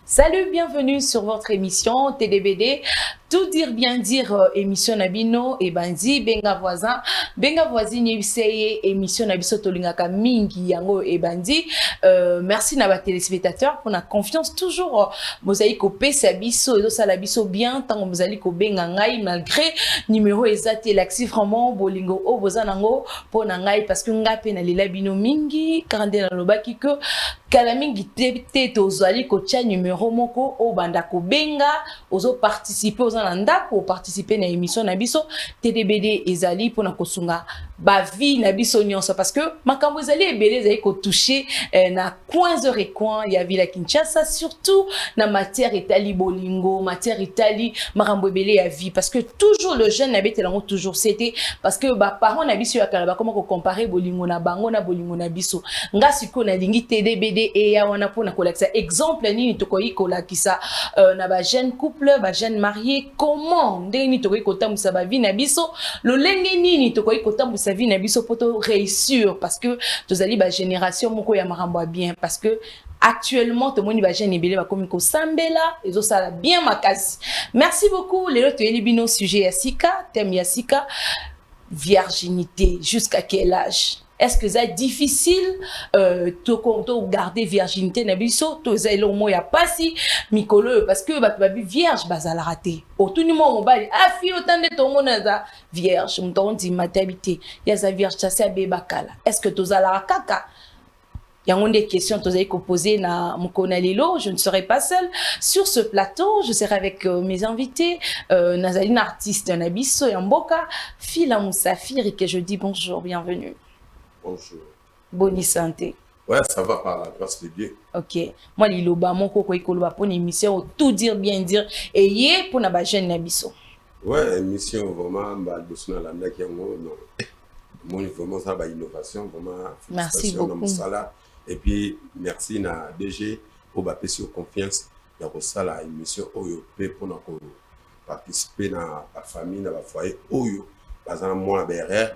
Salut, bienvenue sur votre émission TDBD. Tout dire bien dire émission Nabino et Bandi Benga voisin voisine yebiseye émission Nabiso tolingaka mingi yango et Bandi. Merci na ba téléspectateurs pour la confiance toujours mosaïque au pesa biso et ça la biso bien tant mozali ko benga ngai malgré numéro exact laxi vraiment bolingo o bozanango pour na ngai parce que ngape na lela bino mingi kande na lobaki que kala mingi te tozali ko tia numéro moko o banda ko benga ozo participer aux ndako participer na émission na biso TDBD ezali pona kosunga ba vie na biso nyonso parce que makambo ezali ebele ezali ko toucher na coins et coins ya ville Kinshasa surtout na matière etali bolingo matière etali makambo ebele ya vie parce que toujours le jeune nabetelango toujours c'était parce que ba parents na biso ya kala ba comment ko comparer bolingo na bango na bolingo na biso nga siko na lingi TDBD e ya wana pona kolakisa exemple nini tokoyi kolakisa na ba jeune couple ba jeune marié comment ndeni tokoyi kotambusa ba vie na biso lolenge nini tokoyi kotambusa vie na biso poto réussir parce que tozali ba génération moko ya makambo bien parce que actuellement tout le monde va jeune ebele ba komi ko sambela ezo sala bien makasi. Merci beaucoup lelo toyeli bino sujet ya sika thème ya sika virginité jusqu'à quel âge. Est-ce que c'est difficile de garder virginité na biso to zelo mo ya pasi mikolo parce que ba vierge bazala raté au tout niveau mobile afi autant de ton monaza vierge mton di matabité ya sa vierge ça c'est bebakala est-ce que tozala kaka yango des questions tozali ko poser na mukona lelo je ne serai pas seule sur ce plateau je serai avec mes invités nazali une artiste na biso ya mboka Fila Moussafiri que je dis bonjour bienvenue. Bonjour. Bonne santé. Ouais, ça va par la grâce de Dieu. Ok. Moi, liloba, mon koko ikoloba pour une émission, tout dire, bien dire. Et yé pour na ba jeune nabiso. Ouais, émission vraiment, bah, le la mec qui non. Moi, vraiment, ça va innovation, vraiment. Merci beaucoup. Et puis, merci na DG pour ba sur confiance. Il y a ça la émission Oyo pour nous participer dans la famille, dans la foyer Oyo. Par exemple, moi, BRR.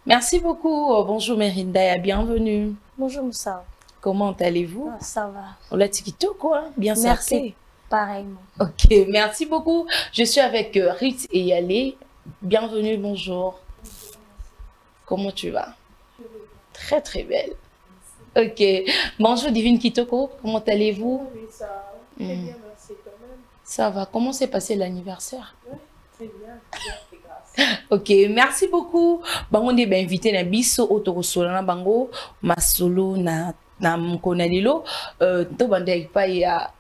Merci beaucoup. Bonjour Merinda, bienvenue. Bonjour Moussa. Comment allez-vous? Ça va. On l'a tikito quoi? Bien merci. Merci. Pareillement. Ok, merci beaucoup. Je suis avec Rit et Yale. Bienvenue, bonjour. Comment tu vas? Très très belle. Ok. Bonjour Divine Kitoko, comment allez-vous? Oui, ça va. Très bien, merci quand même. Ça va. Comment s'est passé l'anniversaire? Très bien, grâce. Ok, merci beaucoup. Bango de invité na biso otorosola na bango masolo na mkona lilo to bande pa ya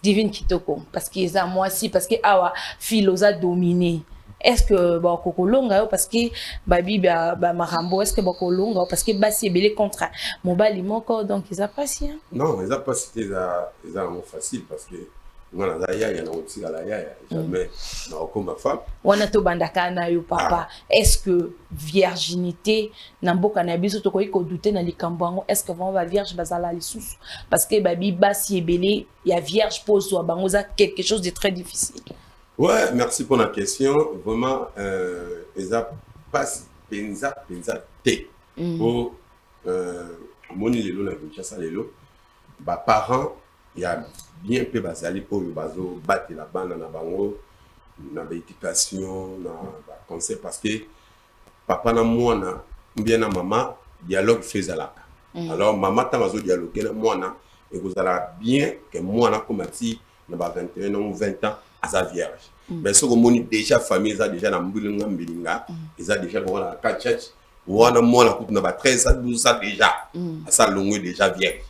Divine Kitoko parce que ça moi aussi parce que awa philosa dominé. Est-ce que ba kokolonga parce que babi ba marambo est-ce que ba kolonga parce que basi belé contre mobali moko donc ils a pas si hein? Non, ils a pas cité ça facile parce que moi la ya na aussi la ya jamais na comme ma femme wana to bandaka na yo papa est-ce que virginité na mboka na biso to koyi ko douter na likambo est-ce que vraiment ba vierge bazala lisusu parce que babi basi ebele ya vierge pose wa bango za quelque chose de très difficile. Ouais, merci pour la question. Vraiment ils a pas penza té pour moni lelo na Kinshasa lelo ba parents il y a bien peu basali pour le bazo battre la bande na bango na éducation na conseil parce que papa na mwana bien na maman dialogue faisala alors maman ta mazo dialoguer na mwana et vous allez bien que mwana komati na ba 21 ou 20 ans à sa vierge mais ce que moni déjà famille ça déjà na mbilinga mbilinga ils a déjà dans la church wana mwana coupe na ba 13 ans 12 ans déjà à sa longue déjà vierge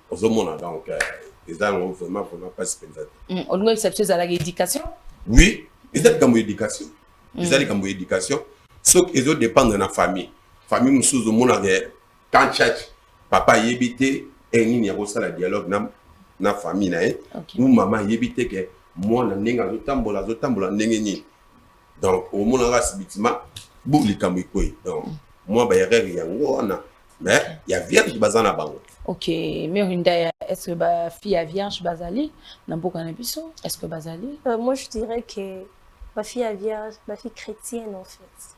aux mona donc ils ont vraiment pas se penser. On doit accepter à l'éducation. Oui, ils ont comme éducation. Ils ont comme éducation. Sauf qu'ils ont dépendre de la famille. Famille nous sous au monde avec quand church papa yébité et ni y a aussi la dialogue na famille na ou maman yébité que moi na nenga zotambola ndenge ni. Donc au monde là subitement bouli comme ikoy. Donc moi ba erreur yango na mais il y a vierge bazana bango. Ok, mais Hyundai, est-ce que ma fille à vierge Bazali Namboka Nabiso, est-ce que Bazali Moi, je dirais que ma fille est vierge, ma fille chrétienne en fait.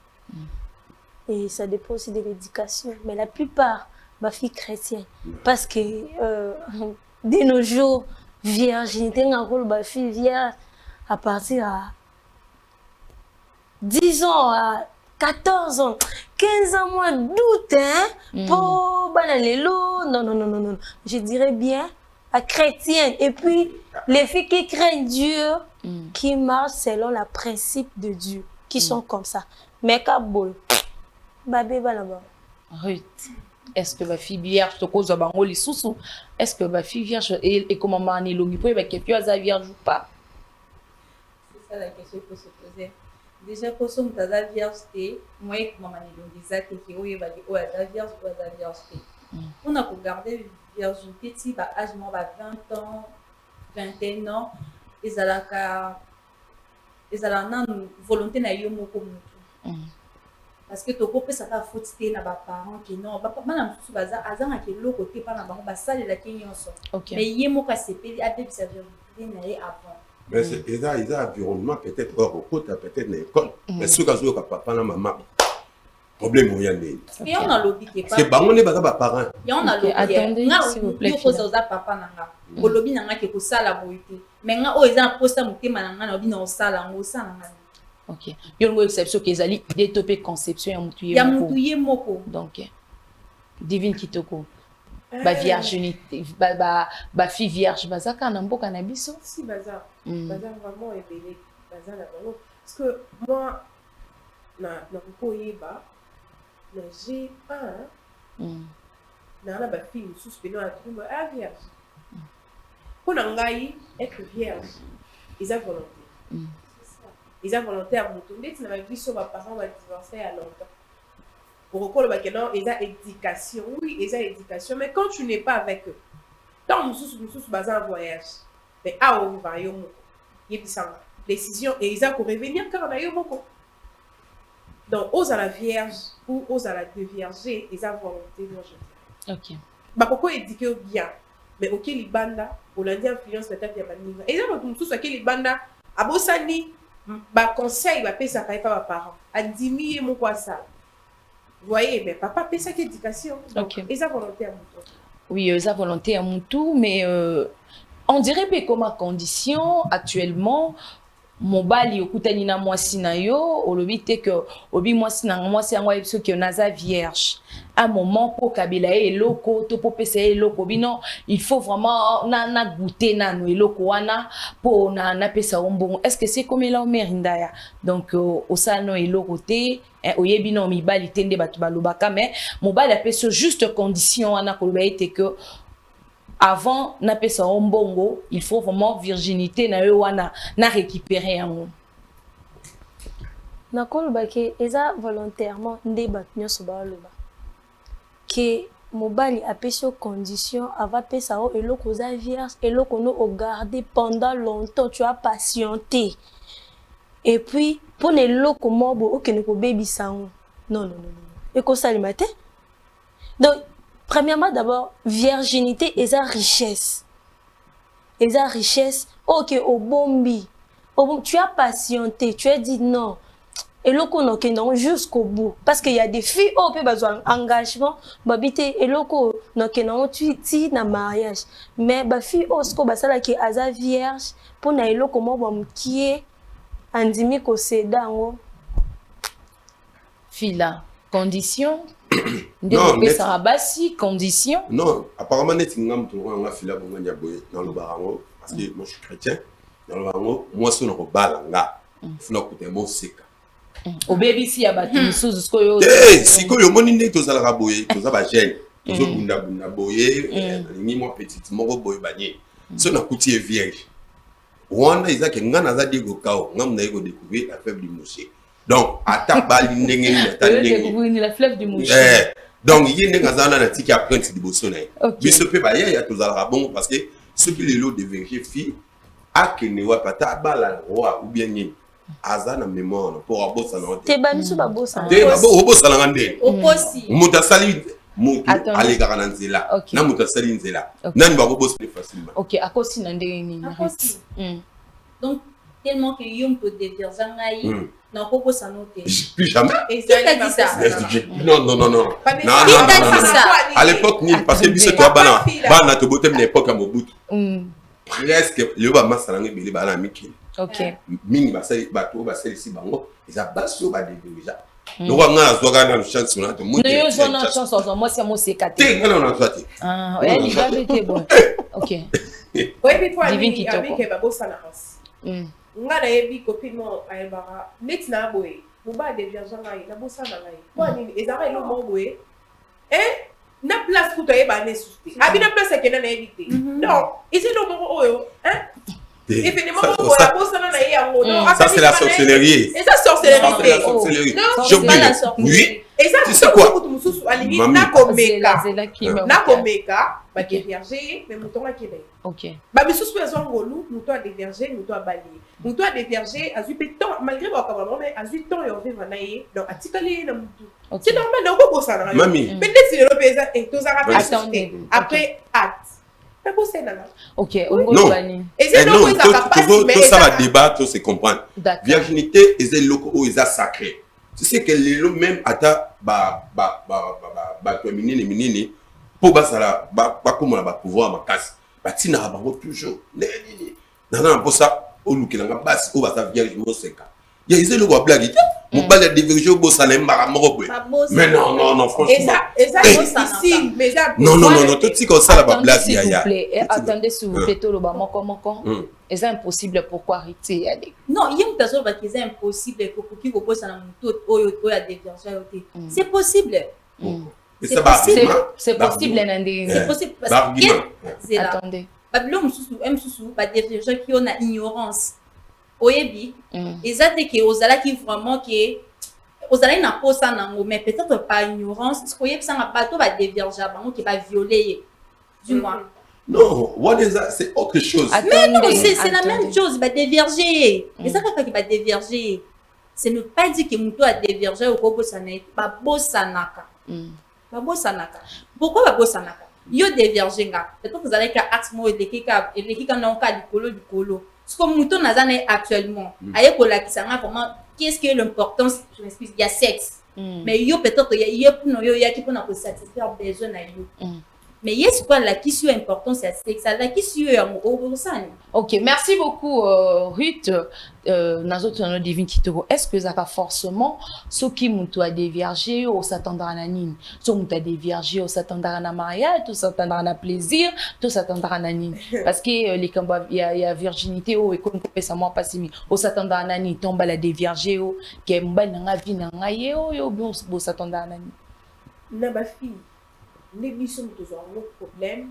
Et ça dépend aussi de l'éducation. Mais la plupart, ma fille chrétienne. Parce que de nos jours, virginité, un rôle, ma fille vierge à partir à 10 ans, à 14 ans, 15 ans, moins doute, hein, pour Banalelo, non. Je dirais bien à chrétienne. Et puis, les filles qui craignent Dieu, qui marchent selon le principe de Dieu, qui sont comme ça. Mais Kabul, Babé Balaba. Ruth, est-ce que ma fille vierge, te cause bango les sous est-ce que ma fille vierge, et comment m'en longi pour que tu as vierge ou pas? C'est ça la question qu'il faut se poser. Déjà, pour son tas vierge, moi, comment m'en disait que oui, va dire, ouais, la vierge ou la vierge. On a regardé virginité, si, bah, âge, moi, 20 ans, 21 ans, ils allaient à volonté na yomo comme tout. Parce que tu peux ça ta faute na ba parents qui non ba na musu baza azanga ke loko te pa na bango ba sale la kenyoso. Mais yemo ka sepeli a de sa virginité na avant. Mais c'est ils ont environnement peut-être hors au côté peut-être na école. Mais ce cas où papa na maman problème où y a né. Et on a lobby qui pas. C'est bango ne ba parents. Et on a lobby. Attendez s'il vous plaît. Ko za papa nanga. Ko lobby nanga ke ko sala boité. Mais nga o eza posta mutema nanga na lobby na sala ngo sala nanga. Ok. Il y a une exception qui est allée détopper conception y a Moutouye Moko. Donc, divine Kitoko. Ba virginité, ba fille vierge, bazaka nambo cannabis. Si bazar, bazar vraiment est belé, bazar là vraiment. Parce que moi, na kokoyeba, na j'ai pas, na la ba fille sous péno à tout à vierge. Pour n'engayer être vierge, ils ont volonté. Ils ont volonté à monter. Tu n'as vu sur ma parent va divorcer à longtemps. Pour reconnaître que non, ils ont éducation. Oui, ils ont éducation. Mais quand tu n'es pas avec eux, dans mon sous bazar voyage, mais à où va yo moko, yebisanga décision et ils ont pour revenir quand on a yo moko. Donc aux à la vierge ou aux à la déviergée, ils ont volonté moi je dis. Ok. Bah pourquoi éduquer bien, mais ok les bandas, au lundi influence la tête ya baniva. Et ils ont tout ça que les bandas abosani ba conseil ba pesa kai pas parents adimi mon quoi ça vous voyez mais papa pesa qui éducation donc ils ont volonté à mon oui ils ont volonté à mon tout mais on dirait que comme condition actuellement mobali okutani na mwasi na yo olobi te que obi mwasi na mwasi yango yebiso que naza vierge à un moment pour kabila eloko to pour pesa eloko bino il faut vraiment na goûter na no eloko wana pour na pesa ombongo est-ce que c'est comme là au merindaya donc au sano eloko te oyebi no mibali tende batu balobaka mais mobali apesa juste condition wana koloba ete que avant na pesa ombongo il faut vraiment virginité na yo wana na récupérer yango na koloba ke eza volontairement nde bat nyonso baloba ke mobali apesa condition ava pesa o eloko za vierge eloko no o garder pendant longtemps tu as patienté et puis pour ne eloko mobo okene ko baby sango non et ko salima te donc premièrement d'abord virginité et sa richesse ok au bombi tu as patienté tu as dit non et loko no kenon jusqu'au bout parce qu'il y a des filles au peu besoin engagement babité et loko no kenon tu na mariage mais ba fille osko basala ki aza vierge pour na eloko mo bamkie andimi ko sedango fila condition non mais ça rabasi condition non apparemment net ngam to nga fila bonga nyaboye dans le barango parce que moi je suis chrétien dans le barango moi so no ko balanga funa ko tembo seka au baby si ya batu misuzu sko yo siko yo moni ne to zala boye to za ba jeune to zo bunda boye ni moi petite moko boye banye so na kuti vierge wanda izake ngana za digo kao ngam na ego découvrir la faible du mouché donc attaque bali ndenge ni la fleuve du mouché donc il y a des gens na tiki apprenti diboso na mais ce peut ba ya to zala bon parce que ce qui les lot de vérifier fille a que ne wa pata bala roi ou bien ni azana mémoire pour abosa na te bamisu babosa te babo obosa na ngande oposi muta sali mutu alegaka na nzela na mutu asali nzela nani bakobosana facilement. Ok, akosi na ndenge nini? Donc tellement que yo mpo déverser ngai na kobosana te. Plus jamais. Et ça dit ça. Non. À l'époque ni parce que biso toi bana to botem na époque à Mobutu. Presque le ba masala ngebele bana mikili. Ok. Mingi basali bato basali si bango eza baso ba déjà. Donc on a zoga na chance na to mutu. Nous on a chance on moi c'est moi c'est katé. Te ngana na twati. Ah, elle il va être bon. OK. Oui, puis toi ami ke babosana os. Nga na yebi copine mo ayebara net na boye muba de viager ngai na bosana ngai kwa nini ezara ilo mo boye na place kuto yeba ne suste abi na place ke na éviter non ici lo mo oyo et puis mo boya bosana na yango non ça c'est la sorcellerie. Et ça sorcellerie. Non, c'est pas la sorcellerie. Oui. Et ça tu sais quoi? Na komeka ba Okay. déverger mais mouton a kele. OK. Ba bisusu besoin ngolu mouton a déverger mouton a balayer. Mouton a déverger a eu temps malgré ba kabama mais a eu temps et on vivre na ye donc a tikali na mouton. C'est normal donc ko bosana. Mami. Peut-être si le paysan est tous Attendez. après acte. Pas bosana. OK, non. Et c'est non tout ça va débattre, se comprendre. Virginité est un loco où ils a sacré. Tu sais que les lots même ata ba minini pour basala ba comme on va pouvoir ma casse. Ba tina ba toujours. Nana pour ça au lukilanga bas au basa vierge mo seka. Ya ils le voient blague. Mon bal de diverger au bosana mbara morobe. Mais non franchement. Et ça ici mais ça non tout ce comme ça la blague s'il vous plaît. Attendez s'il vous plaît tout le bas moko. C'est impossible pourquoi arrêter aller. Non, il y a une personne qui est impossible pour qui vous pose un tout à déverser. C'est possible. C'est possible. C'est possible Nandi. C'est possible parce que attendez. Babylone sous pas déverser qui on a ignorance. Oyebi, exactement que ozala qui vraiment que ozala na posa nango mais peut-être pas ignorance parce que oyebi ça na bateau va déverger bango qui va violer. Du moins. Non, what is that? C'est autre chose. Mais non, c'est la même chose, il va déverger. Mais ça fait qu'il va déverger. Ce ne pas dire que Mouto a dévergé au Kobo Sanaka. Babosanaka. Pourquoi Babosanaka? Yo dévergé. Peut-être que vous allez faire acte moi et les kika n'ont pas du colo. Ce que Mouto n'a jamais actuellement. Aïe pour la qui s'en vraiment. Qu'est-ce que l'importance? Je m'explique. Il y a sexe. Mais yo peut-être il y a pour nous yo qui pour nous satisfaire besoin à yo. Mais est-ce que la question importante c'est ça la question au ça. OK, merci beaucoup Ruth nazoto divine kitoko. Est-ce que ça va forcément ce qui muto a déviergé ou s'attendra à nini? So muto a déviergé ou s'attendra à mariage, tout s'attendra à plaisir, tout s'attendra à nini? Parce que les combats il y a virginité ou comme ça moi pas simi. Ou s'attendra à nini tombe la déviergé ou que mbana nga vie na nga yo bon s'attendra à nini? Na ba fille les bisous nous avons un problème.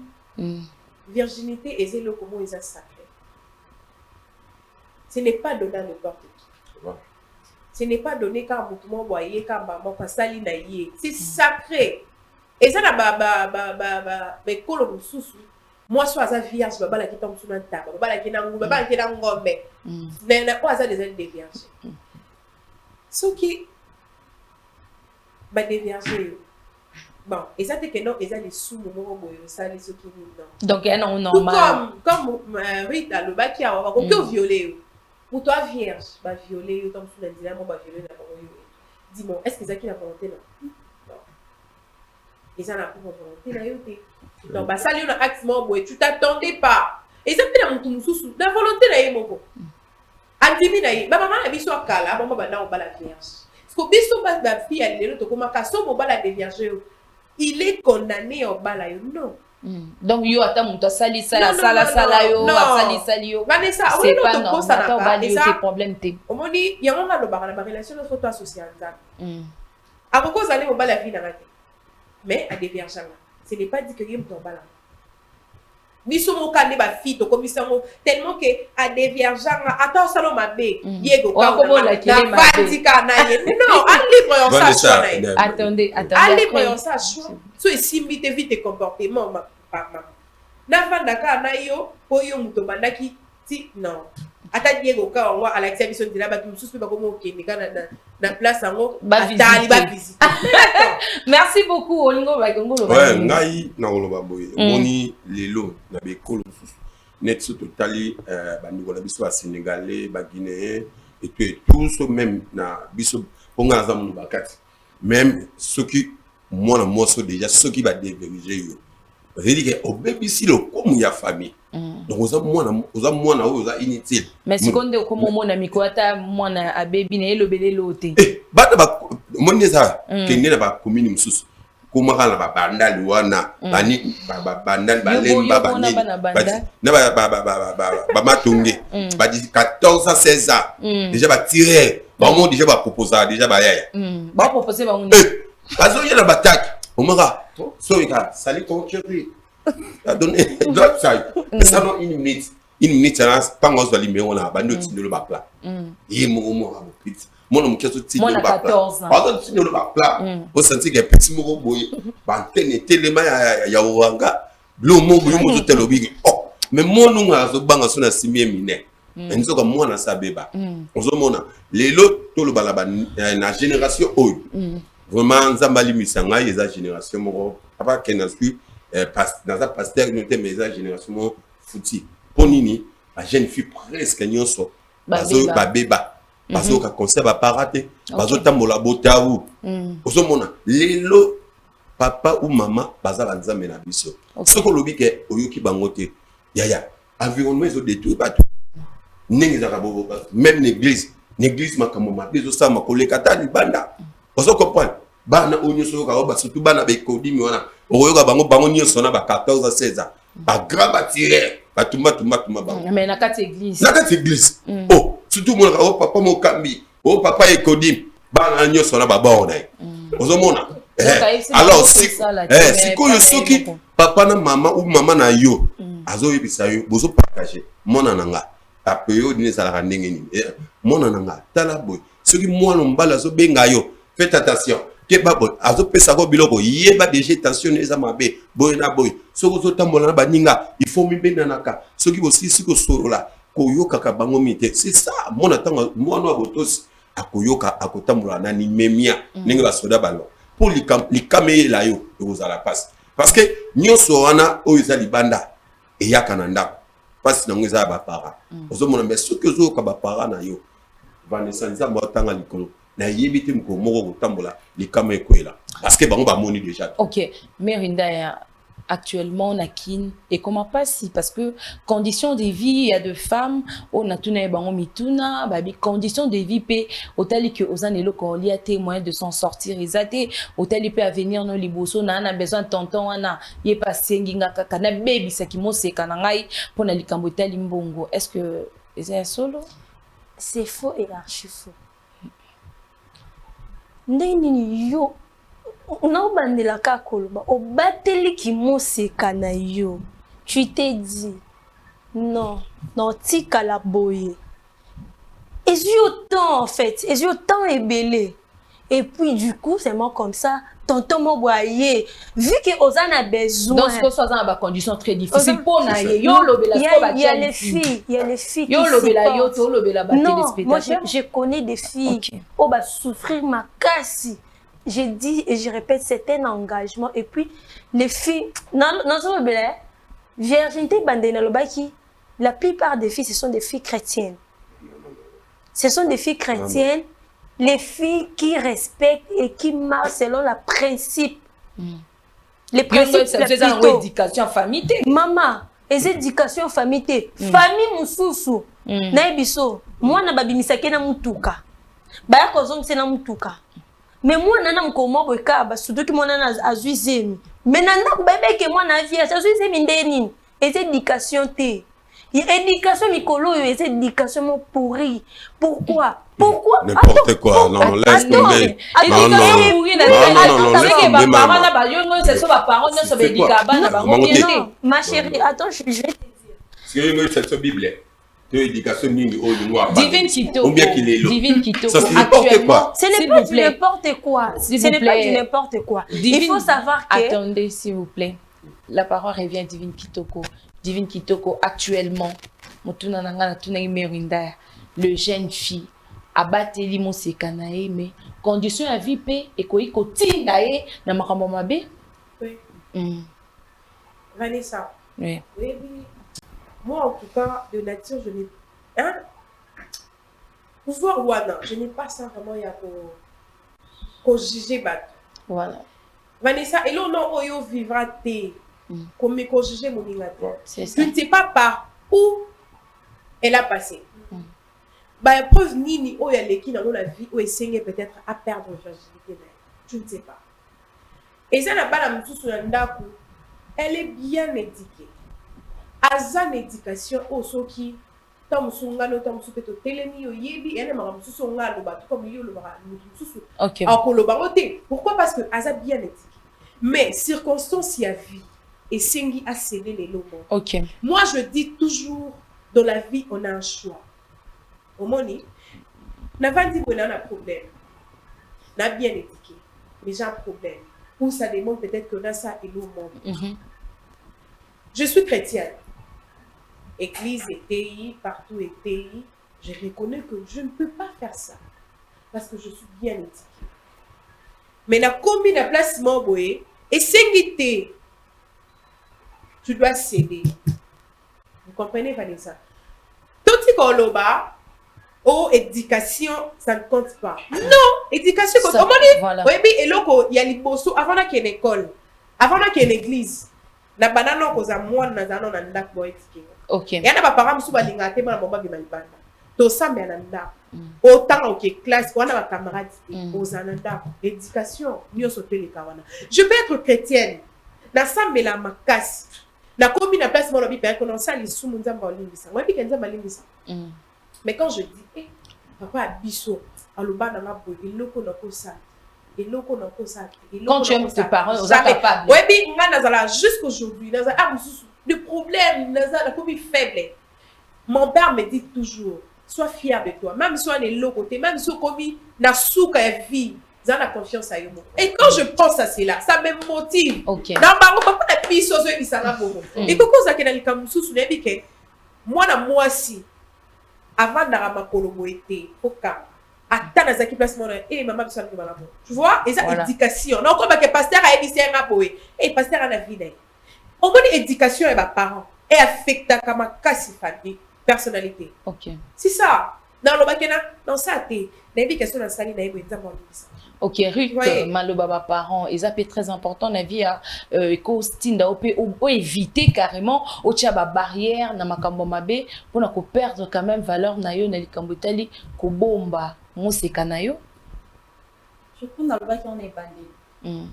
Virginité et le comment ils ont sacré. Ce n'est pas donné à n'importe qui. Ce n'est pas donné quand vous voyez quand maman passe à l'inaïe. C'est sacré. Et ça mais colon sous moi soit à vierge baba la qui tombe sur la table baba la qui n'a baba qui n'a ngombe mais n'a pas ça des vierges. Ce qui ba des vierges. Bon, et ça c'est que non, ils ont les sous-moments où ça les ceux qui nous donc il y a non normal. Comme Rita le bas qui a aucun violer. Pour toi vierge, bah violer comme sous la disant moi bah violer la parole. Dis-moi, est-ce que ça qui la volonté là? Non. Et ça n'a pas volonté là yoté. Donc bah ça lui on a activement boy, tu t'attendais pas. Et ça peut être mon sous la volonté là yemo. Antimi là, bah maman la biso kala, maman bah na on ba la vierge. Parce que biso ba la fille elle est to comme kaso mo ba la dévierger. Il est condamné au balayo non. Donc yo ata muto sali sala yo sali yo. Vanessa, c'est pas normal on va dire tes problèmes té. On me dit il y a un moment la relation de photo associée à cause aller au bal la vie na mais à des vierges ce n'est pas dit que yem tomba là. Biso mo kande ba fille to comme ça tellement que à des vierges attends salon mabé yego ka na vandika na ye non en libre on ça attendez en libre on ça so isimbi te vite comportement ma na vandaka na yo po yo muto bandaki ti non ata Diego ka wa Alexia biso ndila ba tout suspect ba komo okende kana na place ango Ba atali ba visiter. Merci beaucoup Olingo Bagongolo. Ouais, ngai na koloba boye. Moni lelo na bekolo susu. Net so totali bandiko na biso ba Sénégalais, ba Guinéens et tout so même na biso ponga za mu bakati. Même ceux qui moi na moso déjà ceux qui va déverger yo. C'est-à-dire que au bébé si le comme ya famille. Donc oza mwana oza inutile. Mais si konde komo mona mikwata mwana abebi na elobele lote. Bata ba moni za kende na ba commune mususu. Kuma kana ba bandali wana bani ba bandali ba lemba ba ni na ba matunge ba 14 à 16 ans déjà ba tirer ba mo déjà ba proposer déjà ba yaya ba proposer ba mundi bazo yena ba tak omaka so ika sali ton chéri a donné drop side ça non une minute là pas ngos bali me ona ba ndoti ndolo ba pla yi mo abo pizza mon homme qui a tout mon 14 ans. Pardon, tu ne pas plat. Vous sentez que petit mot boy, bantene tellement ya wanga, blue mo boy mo tout lobi. Oh, mais mon nom a zo banga sona simie mine. Enzo comme moi na sabeba. On zo mona. Les lots to le balaba na génération oyo. Vraiment nzambali misanga yeza génération mo papa kenasku dans sa pasteur noté mais la génération mo fouti. Ponini, la jeune fille presque nyonso. Bazo babeba. Bazo ka concert ba paraté bazo tambola botawu ozomona lelo papa ou maman baza banzambe na biso soko lobi ke oyoki bangote yaya environnement ezo détruire bato ndenge za kabobo même l'église makambo mabe zo sama koleka ta libanda ozo comprendre bana onyoso ka ba surtout bana be kodimi wana oyoka bango nyonso na ba 14 à 16 ans ba grand bâtire ba tumba bango mais na kati église oh surtout mon papa mo kambi papa ekodim bana nyonso na babona ozomona alors si ko yo soki papa na mama ou maman na yo azoyebisa yo bozo partager mona nanga apeyo dine sala ndenge ni mona nanga tala boy soki mwana mbala zo benga yo faites attention ke babo azo pesa ko biloko yeba déjà tension eza mabe boy na boy soko zo tambola na baninga il faut mibenda naka soki bosi siko sorola koyoka ka bango mite c'est ça mona tanga mwana botosi akoyoka akotambola na ni memia ninga ba soda balo pour likame la yo ekozala passe parce que nyonso wana oyo za libanda eyaka na ndako passe nango eza ba para ozomona mais soki ozoka ba para na yo Vanessa nzamba tanga likolo na yebite mko moko kotambola likame ekoela parce que bango ba moni déjà. OK, Merinda actuellement na kin et comment passe parce que conditions de vie il y a de femmes on a tuna bango mituna babi conditions de vie pe hôtel que ozanelo ko li a témoin de s'en sortir ezate hôtel peut avenir no liboso na besoin tonton wana ye passé nginga kaka na baby ça qui mo seka na ngai pona likambo hôtel mbongo est-ce que c'est solo c'est faux et archi faux ndeni yo na obandela ka koloba obateli ki moseka na yo tu t'es dit non tika la boye et autant en fait et autant ebelé et puis du coup c'est moi comme ça tonton mo boye vu que ozana besoin donc ce soit dans ba conditions très difficiles pour na yo lobela ko ba il y a les filles yo lobela yo to lobela ba téléspectateurs moi je connais des filles oh ba souffrir ma casse. J'ai dit et je répète, c'est un engagement. Et puis, les filles, virginité bandénalobaki, la plupart des filles, ce sont des filles chrétiennes. Ce sont des filles chrétiennes, les filles qui respectent et qui marchent selon le principe. Les principes, c'est l'éducation famille. Maman, les éducations famille. Famille mususu, naibiso, moi na babimisake na mutuka. Baya kozong se na mutuka. Mais moi nana mkomo boka surtout que moi nana azuizemi mais nana bébé que moi na vie azuizemi ndeni et éducation té éducation mikolo et éducation pourri pourquoi n'importe quoi non laisse tomber non ma chérie attends je vais te dire c'est cette bible éducation Divine Kito. Ou bien qu'il est là. Divine Kito. Ça c'est n'importe quoi. Ce n'est pas du n'importe quoi. Ce n'est pas du n'importe quoi. Il faut savoir que... Attendez s'il vous plaît. La parole revient à Divine Kitoko. Divine Kitoko actuellement. motuna na nga na tuna Merinda le jeune fille abateli moseka na ye mais condition ya vie pe ekoyi kotinda ye na makambo mabe. Oui. Vanessa. Oui. Oui. Moi, en tout cas, de nature, je n'ai... Hein? Pouvoir wana, je n'ai pas ça vraiment, il y a pour juger. Voilà. Vanessa, et là, non, oyo vivra te. Comme me juger mon ingate. C'est ça. Je ne sais pas par où elle a passé. Bah, preuve ni oyo elle qui dans la vie, ou essayer peut-être à perdre la fragilité. Je ne sais pas. Et ça n'a pas la même chose sur l'andaku. Elle est bien éduquée. Azan éducation au soki tam sungalo tam supeto telemi yo yebi ene maram susu ngalo ba comme yo le bara susu. OK. Pourquoi? Parce que Azan bien éduquée. Mais circonstances y a vie et sengi a cédé les lots. OK. Moi je dis toujours dans la vie on a un choix. Au moni n'a pas dit qu'on a un problème. N'a bien éduqué. Mais j'ai un problème. Ou ça demande peut-être qu'on a ça et l'eau monde. Je suis chrétienne. Église et TI, partout et TI, je reconnais que je ne peux pas faire ça. Parce que je suis bien éduquée. Mais la combine de place Mamboé, et c'est tu dois céder. Vous comprenez, Vanessa? Tout ce qu'on a là, oh, éducation, ça ne compte pas. Non, éducation, comment dire? Voilà. Oui, mais il y a les bossos avant qu'il y ait une école, avant qu'il y ait une église. Na banana ko za mwana na zano na ndak boy tiki. OK. Yana ba parents musu balinga te bana bomba bi malibanda. To sambe na ndak. Autant que classe wana ba camarades aux ananda. Éducation nyoso teleka wana. Je peux être chrétienne. Na sambe la makasi. Na komi na place mo lobi pe ko non ça li sumu nzamba olimbisa. Moi bi kenza malimbisa. Mais quand je dis papa biso aloba na ngabo iloko na ko ça. Quand tu aimes tes parents, vous êtes capable. Oui, mais jusqu'aujourd'hui, le problème, est faible. Mon père me dit toujours, sois fier de toi. Même si on est l'autre côté, même si on a souka vie, j'ai la confiance à eux. Et quand je pense à cela, ça me motive. OK. Dans ma papa na piso zo bisanga bobo. Et pourquoi ça que dans le kamusu sunebi que moi si avant d'arama kolobo été foka. Attends à qui place mon et maman besoin de malabo. Tu vois, et ça éducation. Non, comme que pasteur a édité un boé et pasteur a la vie d'ailleurs. On dit éducation et ma parents et affecta comme kasi famille personnalité. OK. C'est ça. Dans le bakena dans ça té. L'éducation dans sali na ebo nzamba ndisa. OK, Ruth, maloba ba parents, et ça peut être très important na vie à stinda ou éviter carrément au tia ba barrière na makambo mabe pour na ko perdre quand même valeur na yo na likambo tali ko bomba. Je trouve qu'on est bandé.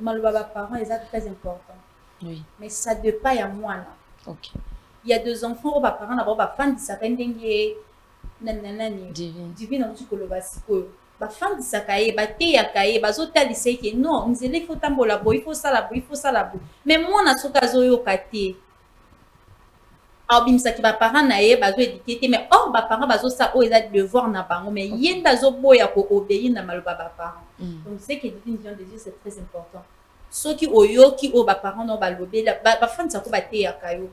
Malbaba parents, c'est très important. Oui. Mais ça ne pas à moi. OK. Il y a deux enfants, les parents d'abord, les fans de certaines dengue, divine en tout cas le basico. Les fans de sakaye, les théakaye, les hôtels disent que non, nous il faut tambola, il faut ça là, il faut ça là. Mais moi, on a ce cas où kate. Albim sa ki ba parents na ye bazo éduquer mais or ba parents bazo ça o eza devoir na bango mais yenda zo boya ko obéir na maloba ba parents. Donc c'est que définition de Dieu c'est très important. Ceux qui oyo ki o ba parents no ba lobé ba fan sa ko ba te akayo.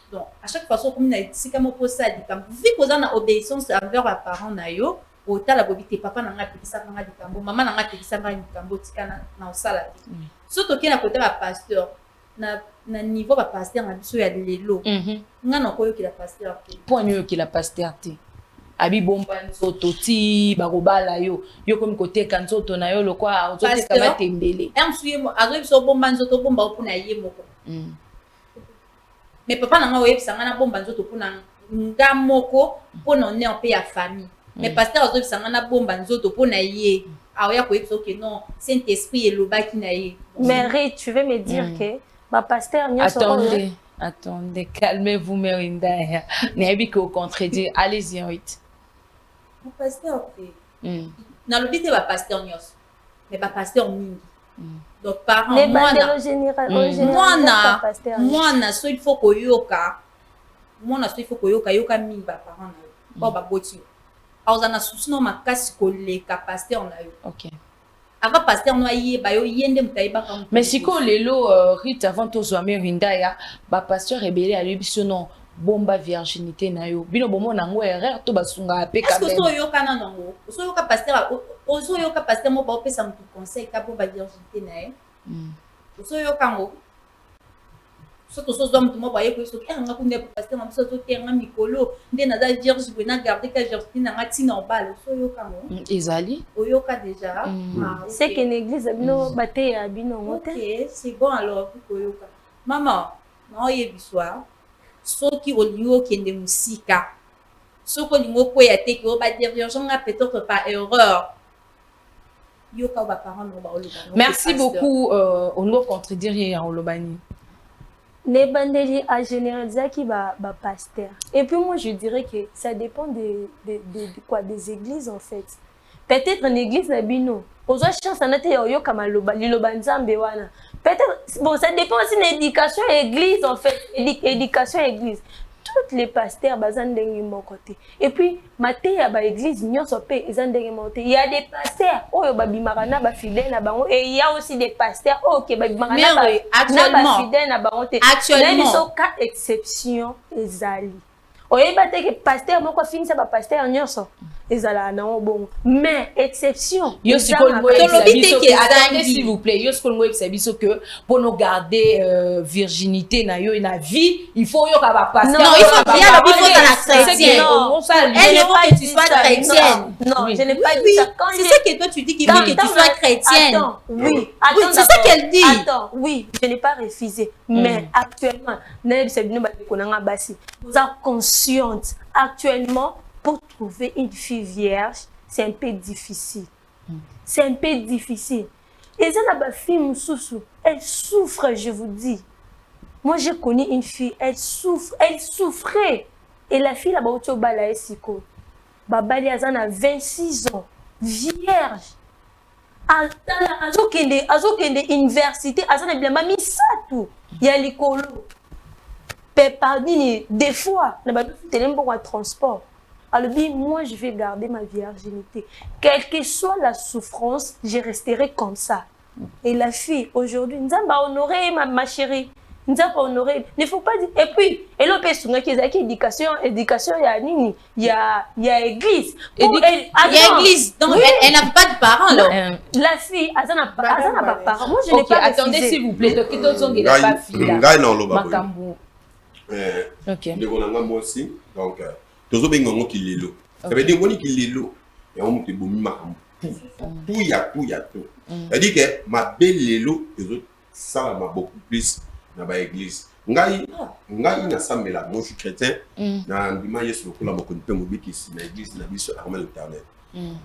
Donc à chaque fois so comme na sika mo posa di kam vu ko za na obéissance envers ba parents na yo o tala bobité papa na nga pekisa nga di kambo maman na nga pekisa nga di kambo tika na osala. Surtout ki na côté ba pasteur na niveau ba pasteur na biso ya lelo ngana koyo ki la pasteur point yo ki la pasteur te abi bomba nzoto ti ba robala yo comme côté kanzoto na yo lokwa ozote ka batembele suyemo azo biso bomba nzoto bomba opuna ye moko mais papa na nga oyebisa nga na bomba nzoto puna nga moko pona ne on pe ya famille mais pasteur azo bisa nga na bomba nzoto pona ye aoya koyebisa que non Saint-Esprit elobaki na ye. Mais tu veux me dire que ma pasteur attendez, calmez-vous Merinda. N'ayez qu'au contredire. Allez-y en 8. Mon pasteur na lobi te ba pasteur nyos. Mais ba pasteur mingi. Donc parents moi so il faut koyoka. Moi so il faut koyoka yoka mingi ba parents na. Ba boti. Auzana susino makasi koleka pasteur na yo. OK. Avant pasteur no aye ba yo yende mutaiba kam. Mais si ko lelo Rite avant to zo Merinda ya ba pasteur rebelé à lui biso non bomba virginité na yo bino bomo nango erreur to basunga pe est-ce quand que même so yoka na nango so yoka pasteur mo ba opesa mutu conseil ka bomba virginité na ye so yoka ngo so to so zo mutu mo ba ye ko so nga kunde pasteur mo so to tenga mikolo nde na da vierge bo na garder ka virginité na ngati na obalo so yoka ngo ezali oyoka déjà c'est que l'église bino baté ya bino ngote OK c'est bon alors ko yoka maman na oyebiswa soki olingi okende musika soki olingi okwea te ke oba divergence peut-être par erreur yoka ba parents no ba oloba merci beaucoup on doit contredire en olobani les bandeli à généraliser qui ba pasteur et puis moi je dirais que ça dépend de quoi des églises en fait peut-être une église na bino ozo chance na te yo kama liloba nzambe wana peut-être bon ça dépend aussi de l'éducation église en fait éducation église toutes les pasteurs bazan ndenge moko te et puis maté ya ba église nyonso pe ezandenge moko te il y a des pasteurs oyo babimaka na ba fidèles na bango et il y a aussi des pasteurs OK babimaka na ba fidèles na bango te actuellement so cas exception ezali oyeba te que pasteur moko finisa ba pasteur nyonso ezala na bon mais exception yo sikolmo attendez s'il vous plaît yo sikolmo biso que pour nous garder virginité na yo na vie il faut yo ka ba pasteur non il faut bien le faut dans la chrétienne elle veut que tu sois chrétienne non je n'ai pas dit ça quand c'est ça que toi tu dis qu'il veut que tu sois chrétienne oui c'est ça qu'elle dit attends oui je n'ai pas refusé mais actuellement na c'est bino ba konanga basi vous êtes consciente actuellement pour trouver une fille vierge, c'est un peu difficile. C'est un peu difficile. Et ça, la fille Moussoussou, elle souffre, je vous dis. Moi, j'ai connu une fille, elle souffrait. Et la fille là-bas, au Bala Esiko, Babali Azan a 26 ans, vierge. Azokende université, Azan a bien mami ça tout. Il y a l'école. Parmi des fois, la transport. Alors, moi, je vais garder ma virginité. Quelle que soit la souffrance, je resterai comme ça. Et la fille, aujourd'hui, nous avons honoré ma chérie. Nous avons honoré. Il ne faut pas dire. Et puis, elle a éducation, il y a église. Il y a église. Donc, elle n'a pas de parents, alors. La fille, elle n'a pas de parents. Moi, je n'ai pas refusé. Attendez, s'il vous plaît. Donc, il n'y a pas de fille. Moi aussi. Donc, tozo benga ngo kilelo ça veut dire ngoni kilelo et on te bomi makambo tout ya tout ça dit que ma belelo ezo ça m'a beaucoup plus na ba église ngai na samela moi je suis chrétien na ndima yesu lokola mokoni pe mobikisi na église na biso armel éternel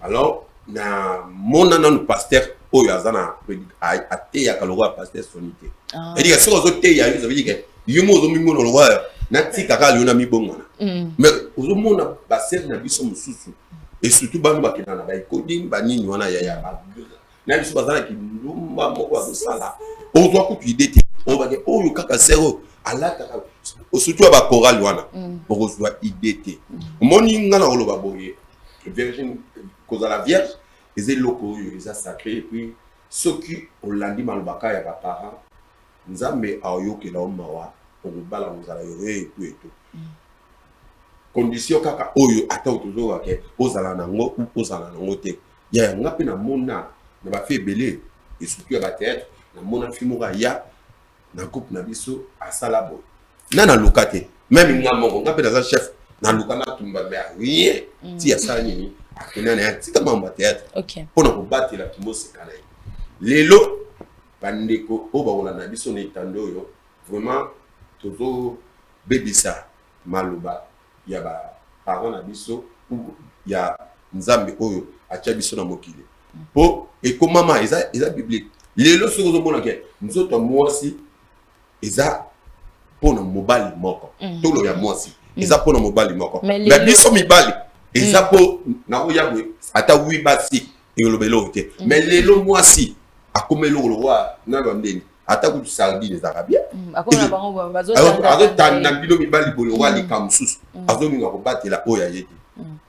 alors na mona na pasteur oyo azana ate ya kaloko pasteur sonité ça dit que si ozo te ya ça veut dire que yumo ozo mimo no lwa nati kaka liona mibongona mais ozomona baser na biso mususu et surtout banu bakena na baikodi banini wana ya na biso bazana ki ndumba moko azosala ozwa ku idée on va dire oyo kaka zéro alaka surtout ba choral wana ozwa idée moni ngana oloba boye virgin cause la vierge ezé loko oyo eza sacré et puis soki olandi malobaka ya ba parents nzambe ayokela omawa okubala muzala yo tout et tout condition kaka oyo ata otozo wake ozala nango ou ozala nango te ya ngapi na mona na ba febele et surtout ya ba théâtre na mona fimoka ya na coupe na biso asala bo na lokate même ngamo ngapi na chef na lokana tumba ba rien ti asala nini akena na tika mamba théâtre OK pona ko batela kimose kana lelo bandeko o ba wona na biso na itando yo vraiment tozo bebisa maloba ya ba parents na biso ya nzambe oyo acha biso na mokili po e ko mama eza biblique lelo soko zo mona ke nzoto mwasi eza pona mobali moko tolo ya mwasi eza pona mobali moko mais biso mibali eza po na oyabwe ata wi basi yolobelo te mais lelo mwasi akomelo lowa na bandeni ata ku sardine za rabia akona bango bazo tanda bino mibali bolo wali kamsusu azo minga ko batela oya yeti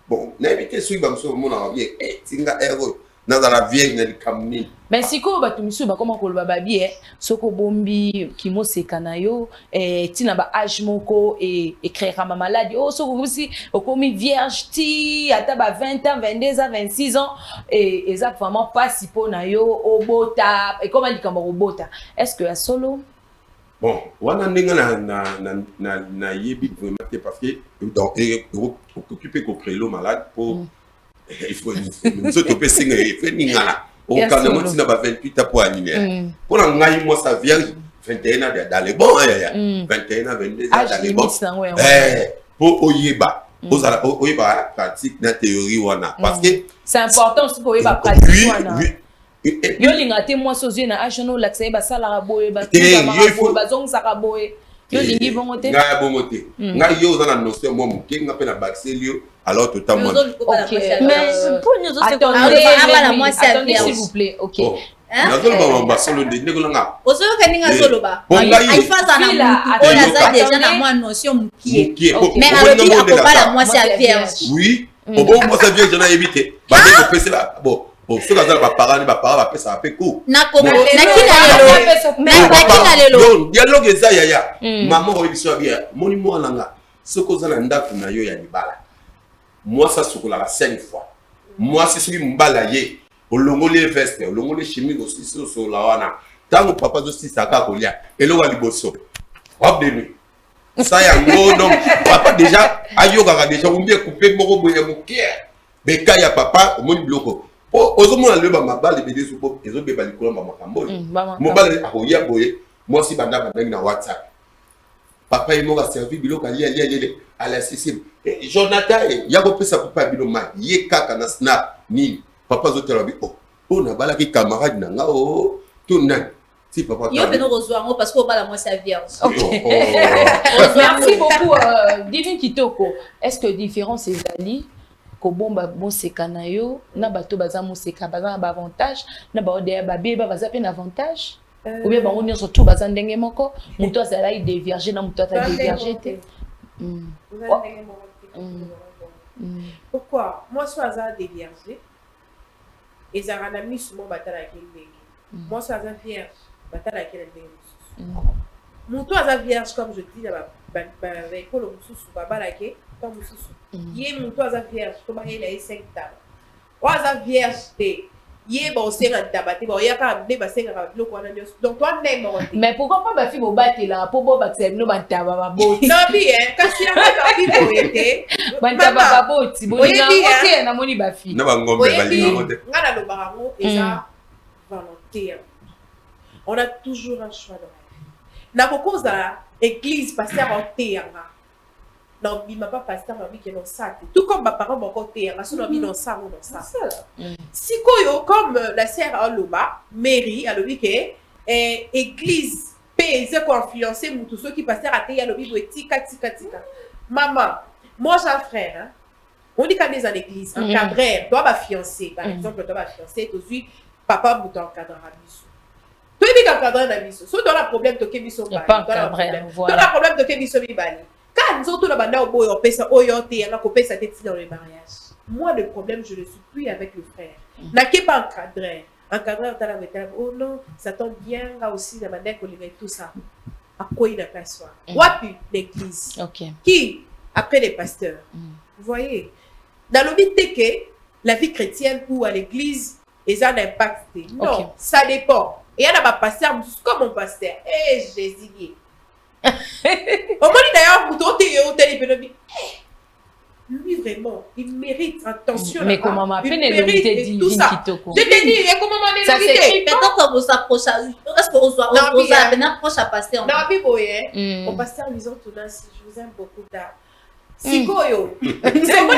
bon na ebite sui bamso mona rabia tinga ero nazala vieille na likamni. Mais si ko batu misu ba comment ko ba babi soko bombi kimo sekana yo tina ba âge moko et créer ma maladie oh soko aussi okomi vierge ti ata ba 20 ans 22 ans 26 ans et ça vraiment pas si po na yo obota et comment dit comme obota est-ce que à solo bon wana ndinga na yebi vraiment parce que donc occuper ko créer malade pour il faut nous autres singa il fait ningala au cas où tu n'as pas 28 ans pour anniversaire pour un ngai moi sa vierge 21 ans dans les bons 21 ans 22 ans dans les bons pour oyeba oyeba pratique na théorie wana parce que c'est important aussi pour oyeba pratique wana yo linga te moi sozie na ajono l'accès ba sala boye ba tuba ba zong saka boye yo lingi bongo te ngai bongo te ngai yo za na notion mo muke nga pe na baxelio alors tout à moi mais pour nous aussi attendez s'il vous plaît OK nazolo ba basolo de ndeko nga osolo kaninga solo ba aifaza na mutu oya za déjà na moi notion mukie mais alobi akopala moi c'est vierge oui bon moi c'est vierge na éviter ba de pese la bon ceux qui ont des parents va passer un peu court. Dialogue est ça, yaya. Maman, on dit bien. Mon moi langa. Ce que vous avez ndaku na yo ya libala. Moi ça sokola la 5 fois. Moi c'est celui mbala ye. Olongo les vestes, olongo les chimiques aussi sur la wana. Tango papa aussi saka kolia. Elo wa liboso. Hop de nuit. Ça ya ngo donc papa déjà ayoka déjà on bien couper moko boye mokie. Beka ya papa au monde bloko. Ozomona le ba mabale bede supo ezo beba likolo ba makambo mobale ahoya boye moi si banda na WhatsApp papa il m'a servi biloko ali à la accessible Jonathan ya ko pesa papa bilo ma ye kaka na snap ni papa zotela bi oh na bala ki camarade na nga oh tout na si papa yo beno rezoa ngo parce que bala moi sa vierge merci beaucoup Divine Kitoko est-ce que différence est ali ko bomba bon sekana yo na bato baza mo seka baza ba avantage na ba ode ba beba baza pe na avantage ou bien ba on nyonso tout baza ndenge moko muto azala i dévierger na muto ata dévierger te pourquoi moi so aza dévierger ezara na misu mo batala kendenge moi so aza vierge batala kendenge muto aza vierge comme je dis na ba ekolo mususu babalake comme mususu ye muto aza vierge to ba ele 5 taba o aza vierge te ye ba osenga taba te ba oyaka nde basenga ka biloko wana nyonso donc toi ndenge mo mais pourquoi pas ba fi bo batela po bo bakse no bantaba ba boti non bien kasi ya ba bi boyete bantaba ba boti bolinga ote na moni ba fi na ba ngombe balinga mote ngana lo barango eza volontaire on a toujours un choix dans la vie na kokoza église pasteur oteanga non bima pas pasteur ma qui non ça tout comme ma parent mon côté raison non non ça si koyo comme la sœur Aloba Mary alobi que église pèse ko influencer mutu ceux qui pasteur até alobi do tika maman moi j'ai un frère on dit quand des en église encadré doit ba fiancé par exemple doit ba fiancé tout de suite papa mutu encadrera biso toi il dit encadrer na biso so dans la problème to ke biso ba dans la problème to ke biso bi bali. Quand nous autres, dans le mariage. Moi, le problème, je ne suis plus avec le frère. N'a pas encadré. Encadré, oh non, ça tombe bien, là aussi, la manière qu'on livre tout ça. À quoi il n'a pas soin? Wapi, l'église. Qui? Après les pasteurs. Vous voyez? Dans le but que la vie chrétienne ou à l'église, ils ont un impact. Non, ça dépend. Et il y a un pasteur, comme mon pasteur. Eh, Jésus. Au moins d'ailleurs, lui vraiment, il mérite attention. Mais comment m'appelle l'unité Divine Kitoko? Je te dis, comment m'appelle l'unité? Maintenant, quand vous approchez, est-ce qu'on approche à passer en non, Biboye, au pasteur Lison Tounas, je vous aime beaucoup d'art. Sikoyo. C'est moi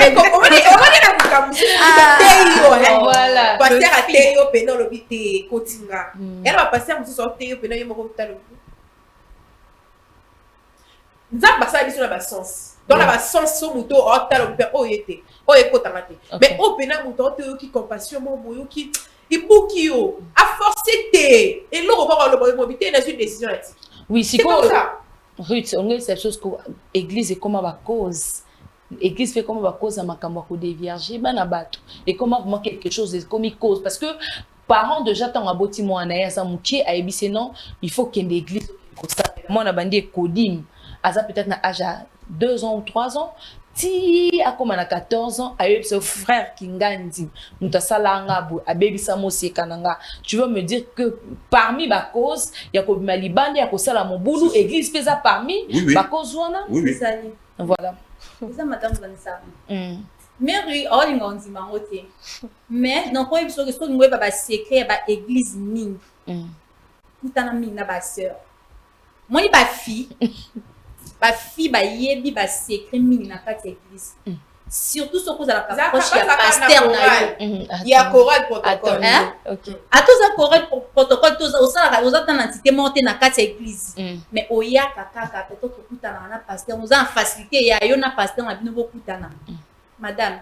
voilà. Pasteur a Théo Pénon l'obité Kotinga. Elle va passer à son Théo Pénon Yomokota l'obité. Nous avons passé à l'issue de la sens. Dans la sens, son mouton, oh, t'as le père, oh, il était, oh, il est maté. Mais au pénal, mouton, qui compassion, mon boyau, qui, il bouki, a forcé, et l'on va avoir le mobilité dans une décision éthique. Oui, c'est comme ça. Ruth, on a cette chose que l'église est comme à cause. église fait comment va cause à makambo ko dévierger bana bato et comment vraiment quelque chose est comme cause parce que parents déjà tant aboti moi na ya za mukie a ebise non il faut qu'il y ait une église comme ça moi na bandi kodim aza peut-être na âge à 2 ans ou 3 ans ti akoma na 14 ans a eu ce frère Kingandi mutasala bo abebisa moseka nanga tu veux me dire que parmi ba cause ya ko malibande ya ko sala mobulu église pesa parmi ba cause wana voilà ça madame Vanessa mais oui olinga onzima ngote mais non ko ibiso que ngwe ba secret ba église mingi kutana mingi na ba sœur moni ba fille ba fille ba yebi ba secret mingi na kati église surtout ce que la approche ya pasteur na yo ya chorale protocole OK atoza chorale protocole toza osala ta entité monter na kati église mais oya kaka peut-être kutana na pasteur nous en facilité ya yo na pasteur na bino bokutana madame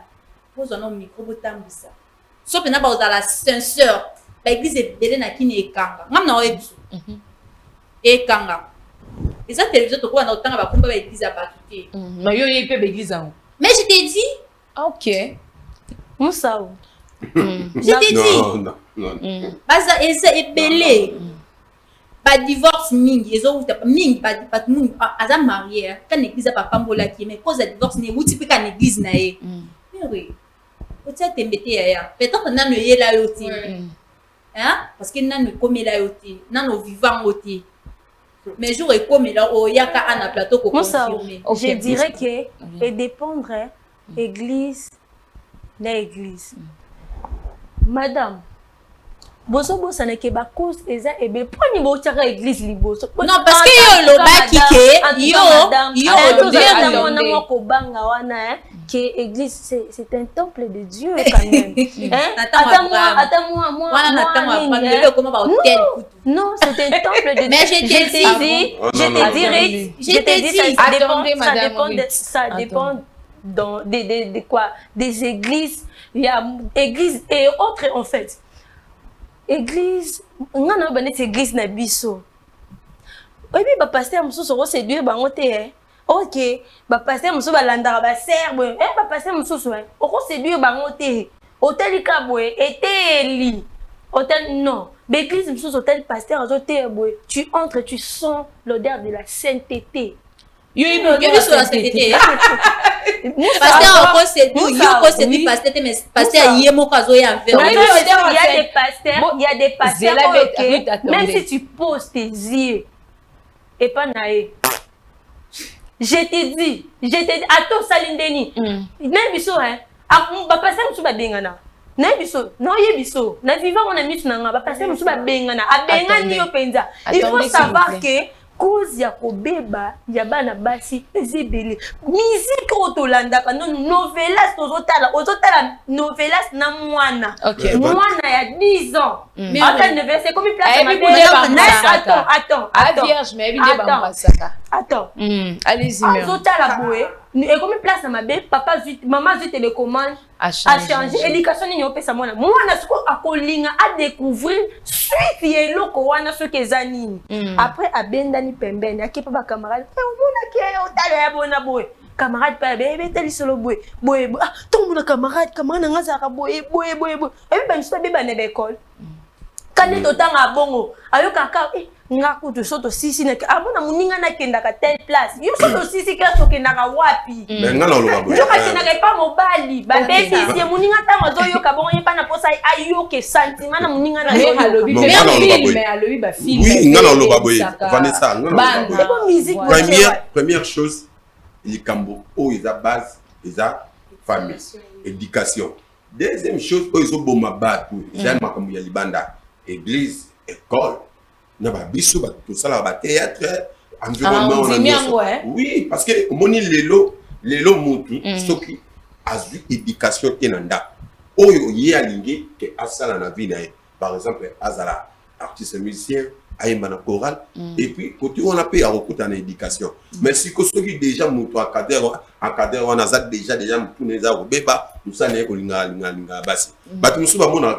pose un micro botambisa so pena ba ozala censeur ba église ebele na kini ekanga ngam na oyebiso ekanga eza télévision to ko na otanga ba kumba ba église ya batuté mais yo yepe ba église en mais je t'ai dit OK Moussa je t'ai dit non baza eza ebele ba divorce mingi ezo uta mingi ba mungu aza marié quand église papa mbola ki mais cause de divorce ne uti pe quand église na ye mais oui otia tembete ya peut-être nanu yela yoti hein parce que nanu komela yoti nanu vivant oti mais jour et comme là o yaka ana plateau ko confirmer je dirais que et dépendre église na église madame boso bosa na ke ba cause eza ebe poni bo tshaka église liboso non parce que yo lo baki ke yo lo na mo ko banga wana que église c'est un temple de Dieu quand même attends moi non c'est un temple de Dieu mais je t'ai dit ça dépend dans des quoi des églises il y a église et autres en fait église ngana ba net église na biso obi ba pasteur mususu ko séduire bango te OK ba pasteur mususu ba landara ba serbe ba pasteur mususu o ko séduire bango te hôtel kabwe eteli hôtel non l'église mususu hôtel pasteur azote boy tu entres tu sens l'odeur de la sainteté yo sur la sainteté pasteur ko c'est du pasteur mais pasteur yemo kazo ya il y a des pasteurs même si tu poses tes yeux et pas naé je te dis attends salindeni même biso hein ba pasteur musu ba bengana na biso non yebiso na vivant on a mis na ba pasteur musu ba bengana abengani yo penza il faut savoir que cause ya kobeba ya bana basi ezebele musique otolanda kando novelas ozotala novelas na mwana mwana ya 10 ans attends ne verser comme place ma attends vierge mais bien ba masaka attends allez-y ozotala boye et comme place ma bé papa maman zut télécommande a changé éducation ni opesa mwana siko akolinga a découvrir suite yeloko wana soki ezanini après abendani pembeni akepa ba camarade omona ke otala ya bona boye camarade pa bebe tali solo boye tombo na camarade ngaza ka boye et ben je beba na l'école quand to tanga bongo ayo kaka ngaku to soto sisi na amona muninga na kenda ka telle place yo soto sisi ka to kenda ka wapi mais ngana lo baboye yo ka kenda ka pa mobali ba besi si muninga tanga zo yo ka bongo yepa na posa ayo ke sentiment na muninga na yo alobi mais alobi ba film oui ngana lo baboye Vanessa ngana musique première chose il cambo o isa base isa famille éducation deuxième chose o iso boma batu j'aime makambo ya libanda église école na ba biso ba tout ça là ba théâtre environnement oui parce que moni lelo mutu soki azu éducation tenanda oyo ye alingi ke asala na vie na par exemple azala artiste musicien ayemba na chorale et puis côté on a payé à recoute en éducation mais si ko soki déjà mutu encadreur on a déjà mutu neza ko beba tout ça ne ko linga basi ba tout musuba mona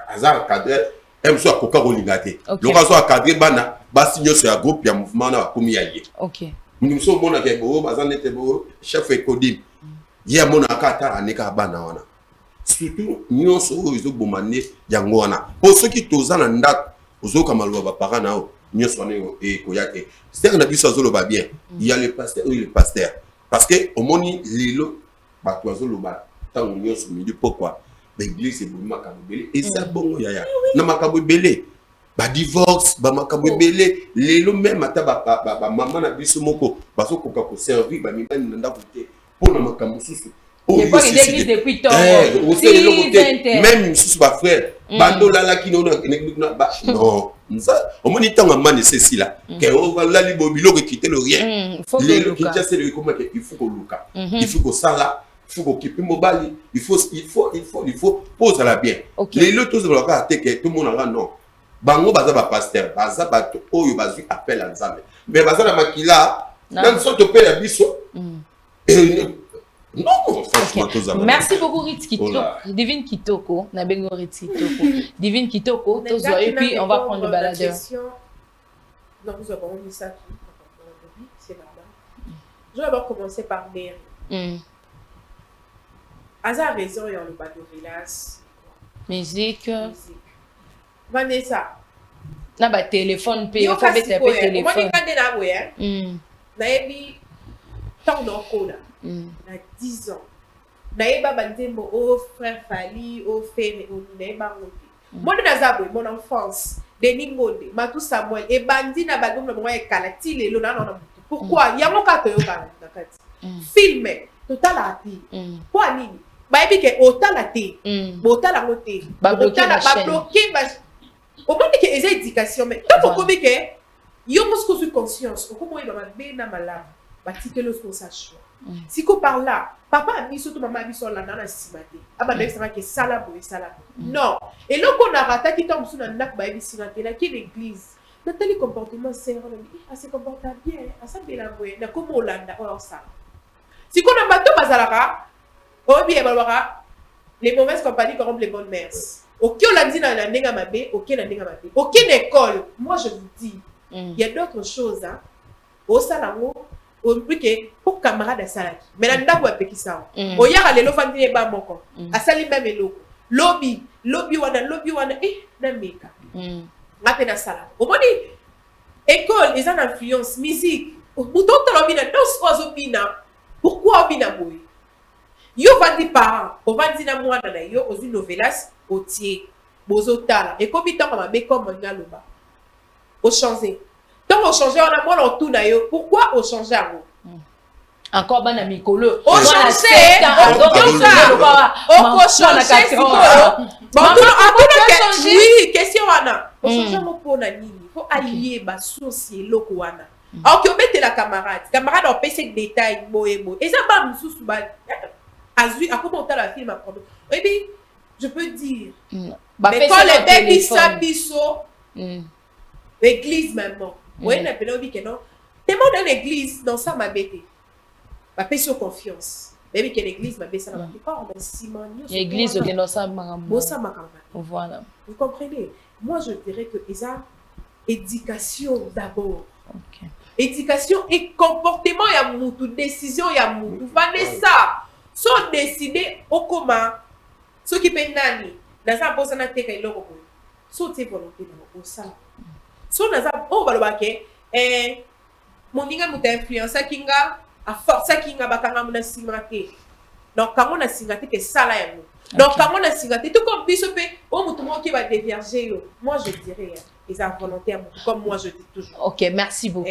azar encadreur emso akoka kolinga te loka so akadre bana basi nyoso ya groupe ya mouvement na bakomi ya ye OK Nous sommes mon akebo, bazan etebo, chef ekodim. Ya mon akata aneka bana wana. Surtout nous sommes aux bomane yango wana. Pour ceux qui tozan na ndak, ozo kamalwa ba parana o, nous sommes et koyake. C'est un abus azolo ba bien. Il y a le pasteur ou le pasteur. Parce que au moni lilo ba toazolo ba tant nous sommes milieu pourquoi l'église est bon makabo belé et ça bon yaya. Na makabo belé. Ba divorce ba makabo belé lelo même ata ba maman na biso moko baso koka ko servir ba mimani nanda kote pour na makambo susu il faut l'église depuis temps même susu ba frère bando lala kino na ba non ça au moins temps à man c'est là que on va la libo biloko quitter le rien le Kinshasa le comment il faut ko luka il faut ko sala il faut ko kipi mobali il faut pose la bien les lotos de la carte que tout le monde a non bango baza ba pasteur baza bato oyo bazwi appel à Nzambe mais baza na makila dans son topé la biso non franchement merci beaucoup Ritz Kitoko Divine Kitoko na bengo Ritz Kitoko Divine Kitoko tozo et puis on va prendre le baladeur non vous avez mis ça c'est là-bas je vais d'abord commencer par Mary Asa raison et on le bas de Villas musique Vanessa na ba téléphone pe faut mettre un téléphone moi ni kande na boya na yebi tant d'encore na 10 ans na yeba bandembo au frère Fali au frère au neba ngoti moi na zabwe mon enfance Denis Ngonde Matou Samuel et bandi na bagom na moi kalati lelo na pourquoi yango ka to yoka na kati filme total ati kwa nini ba yebi ke otala te botala ngote botala ba bloquer ba au moins que les éducations mais tant pour que yo mosco sur conscience au comment il va bien malade ba tite le son sa choix si ko par là papa a mis surtout maman a mis sur la nana simate aba d'extra que sala boy non et là qu'on a raté qui tombe sur na ba bi simate là qui l'église dans tel comportement c'est on se comporte bien à ça bien la boy na comme Hollande or ça si qu'on a bateau bazalaka o bien balwaka les mauvaises compagnies corrompent les bonnes mères. Aucun lundi dans la nenga mabe, aucun la nenga mabe. Aucune école, moi je vous dis, il y a d'autres choses, hein. Au salamo, au plus que pour camarade à salaki. Mais là, n'a pas péki ça. Au yara les lofandi ne ba moko. À sali même eloko. Lobby wana, n'ameka. Matin à sala. Au moins école, ils ont influence, musique. Bouton talobina, dos oazobina. Pourquoi obina boy? Yo vandi parents, o vandi na mwana na yo ozi novelas otie bozotala et comme tant ma be comme ngaloba o changer tant o changer on a mwana autour na yo pourquoi o changer encore bana mikolo o changer oui question wana o changer mo pona nini faut allier ba source loko wana alors que obete la camarade on peut ces détails boyebo et ça ba mususu ba azui à comment on la film à prendre et puis je peux dire mais quand les bébés s'abisso l'église maintenant ouais n'a pas envie que non t'es mort dans l'église dans ça ma bête ma paix sur confiance mais que l'église ma bête ça m'a fait pas dans ciment l'église au dans ça voilà vous comprenez moi je dirais que ça éducation d'abord éducation et comportement ya mutu décision ya mutu Vanessa sont décidés au comment ceux qui payent nani dans sa bosse na teka iloko ko so te volonté na au ça so na za o balobake moninga muta influence kinga a force kinga bakanga muna singate donc quand on a singate que ça là donc quand on a singate tout comme biso pe o mutu mo qui va dévierger yo moi je dirais ils ont volontaire comme moi je dis toujours. OK, merci beaucoup.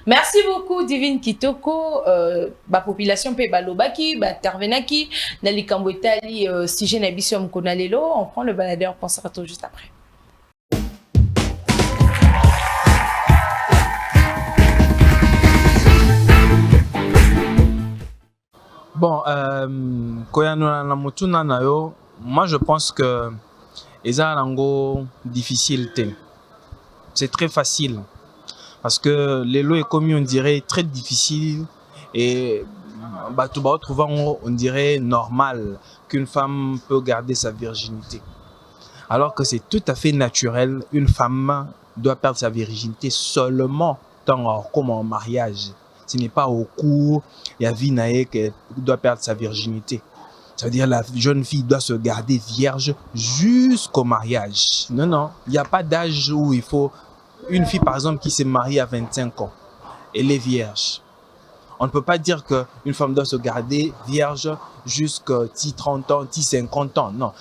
Merci beaucoup Divine Kitoko ba population pe balobaki ba intervenaki na likambo etali sujet na biso mkona lelo on prend le baladeur pour se retrouver juste après. Bon koyano na mutuna na yo moi je pense que eza lango difficile te. C'est très facile parce que les lois est comme on dirait très difficile et bah tout bas trouvant on dirait normal qu'une femme peut garder sa virginité alors que c'est tout à fait naturel une femme doit perdre sa virginité seulement comme en mariage Ce n'est pas au cours de la vie qu'elle doit perdre sa virginité. Ça veut dire la jeune fille doit se garder vierge jusqu'au mariage. Non, non, il n'y a pas d'âge où il faut... Une fille, par exemple, qui s'est mariée à 25 ans, elle est vierge. On ne peut pas dire qu'une femme doit se garder vierge jusqu'à 30 ans, 50 ans. Non.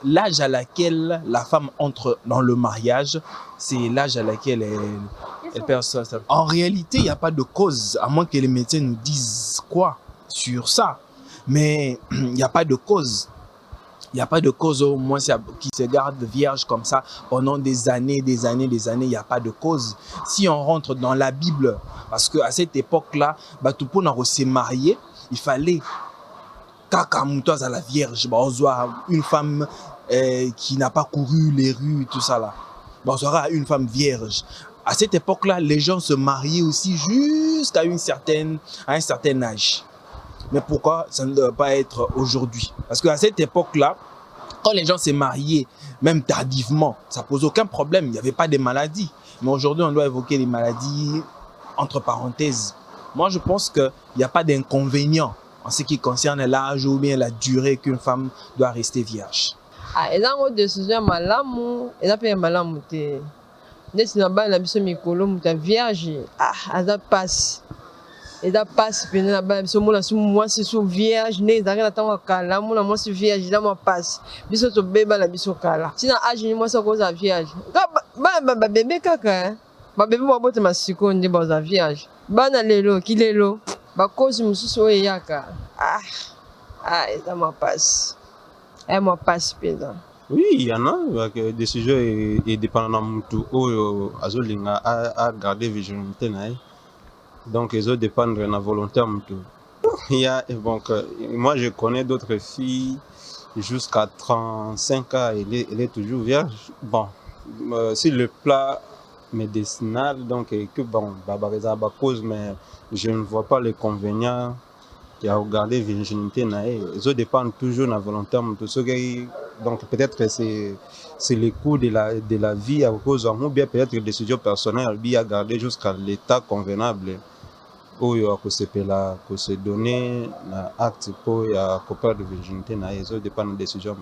L'âge à laquelle la femme entre dans le mariage, c'est l'âge à laquelle elle perd ça. En réalité, il n'y a pas de cause, à moins que les médecins nous disent quoi sur ça. Mais il n'y a pas de cause. Il n'y a pas de cause au moins qui se garde vierge comme ça pendant des années, il n'y a pas de cause. Si on rentre dans la Bible, parce qu'à cette époque-là, pour se marier, il fallait à la vierge, une femme qui n'a pas couru les rues, tout ça là. On sera une femme vierge. À cette époque-là, les gens se mariaient aussi jusqu'à un certain âge. Mais pourquoi ça ne doit pas être aujourd'hui? Parce qu'à cette époque-là, quand les gens se mariaient, même tardivement, ça ne pose aucun problème. Il n'y avait pas de maladies. Mais aujourd'hui, on doit évoquer les maladies entre parenthèses. Moi, je pense qu'il n'y a pas d'inconvénient en ce qui concerne l'âge ou bien la durée qu'une femme doit rester vierge. Ah, et là, on décision malamu, et là, puis malamu te. Dès que na na biso mikolo muta vierge, ça passe. Et ça passe, puis na ba biso mona su moi c'est sous vierge, né dans la temps kala, mona moi c'est vierge, là moi passe. Biso to beba na biso kala. Tina âge ni moi ça cause à vierge. Ba bébé kaka. Ba bébé mo bote masiko ndi ba za vierge. Ba na lelo, ki lelo. Ba cause mususu oyaka. Et ça moi passe. Et moi passe pédant. Oui, il y en a des sujets et dépendant de tout azolinga à garder virginité naï. Donc ils ont dépendre de la volonté tout. Il y a donc moi je connais d'autres filles jusqu'à 35 ans elle est toujours vierge. Bon, si le plat médicinal donc que bon cause mais je ne vois pas les convénients qui a regardé virginité naïe. Ils dépendent toujours de la volonté de ce qui donc peut-être que c'est le coût de la vie à cause ou bien peut-être des décisions personnelles bien à garder jusqu'à l'état convenable où il y a que se donner l'acte pour la coopération de virginité naïe. Ils dépendent des décisions.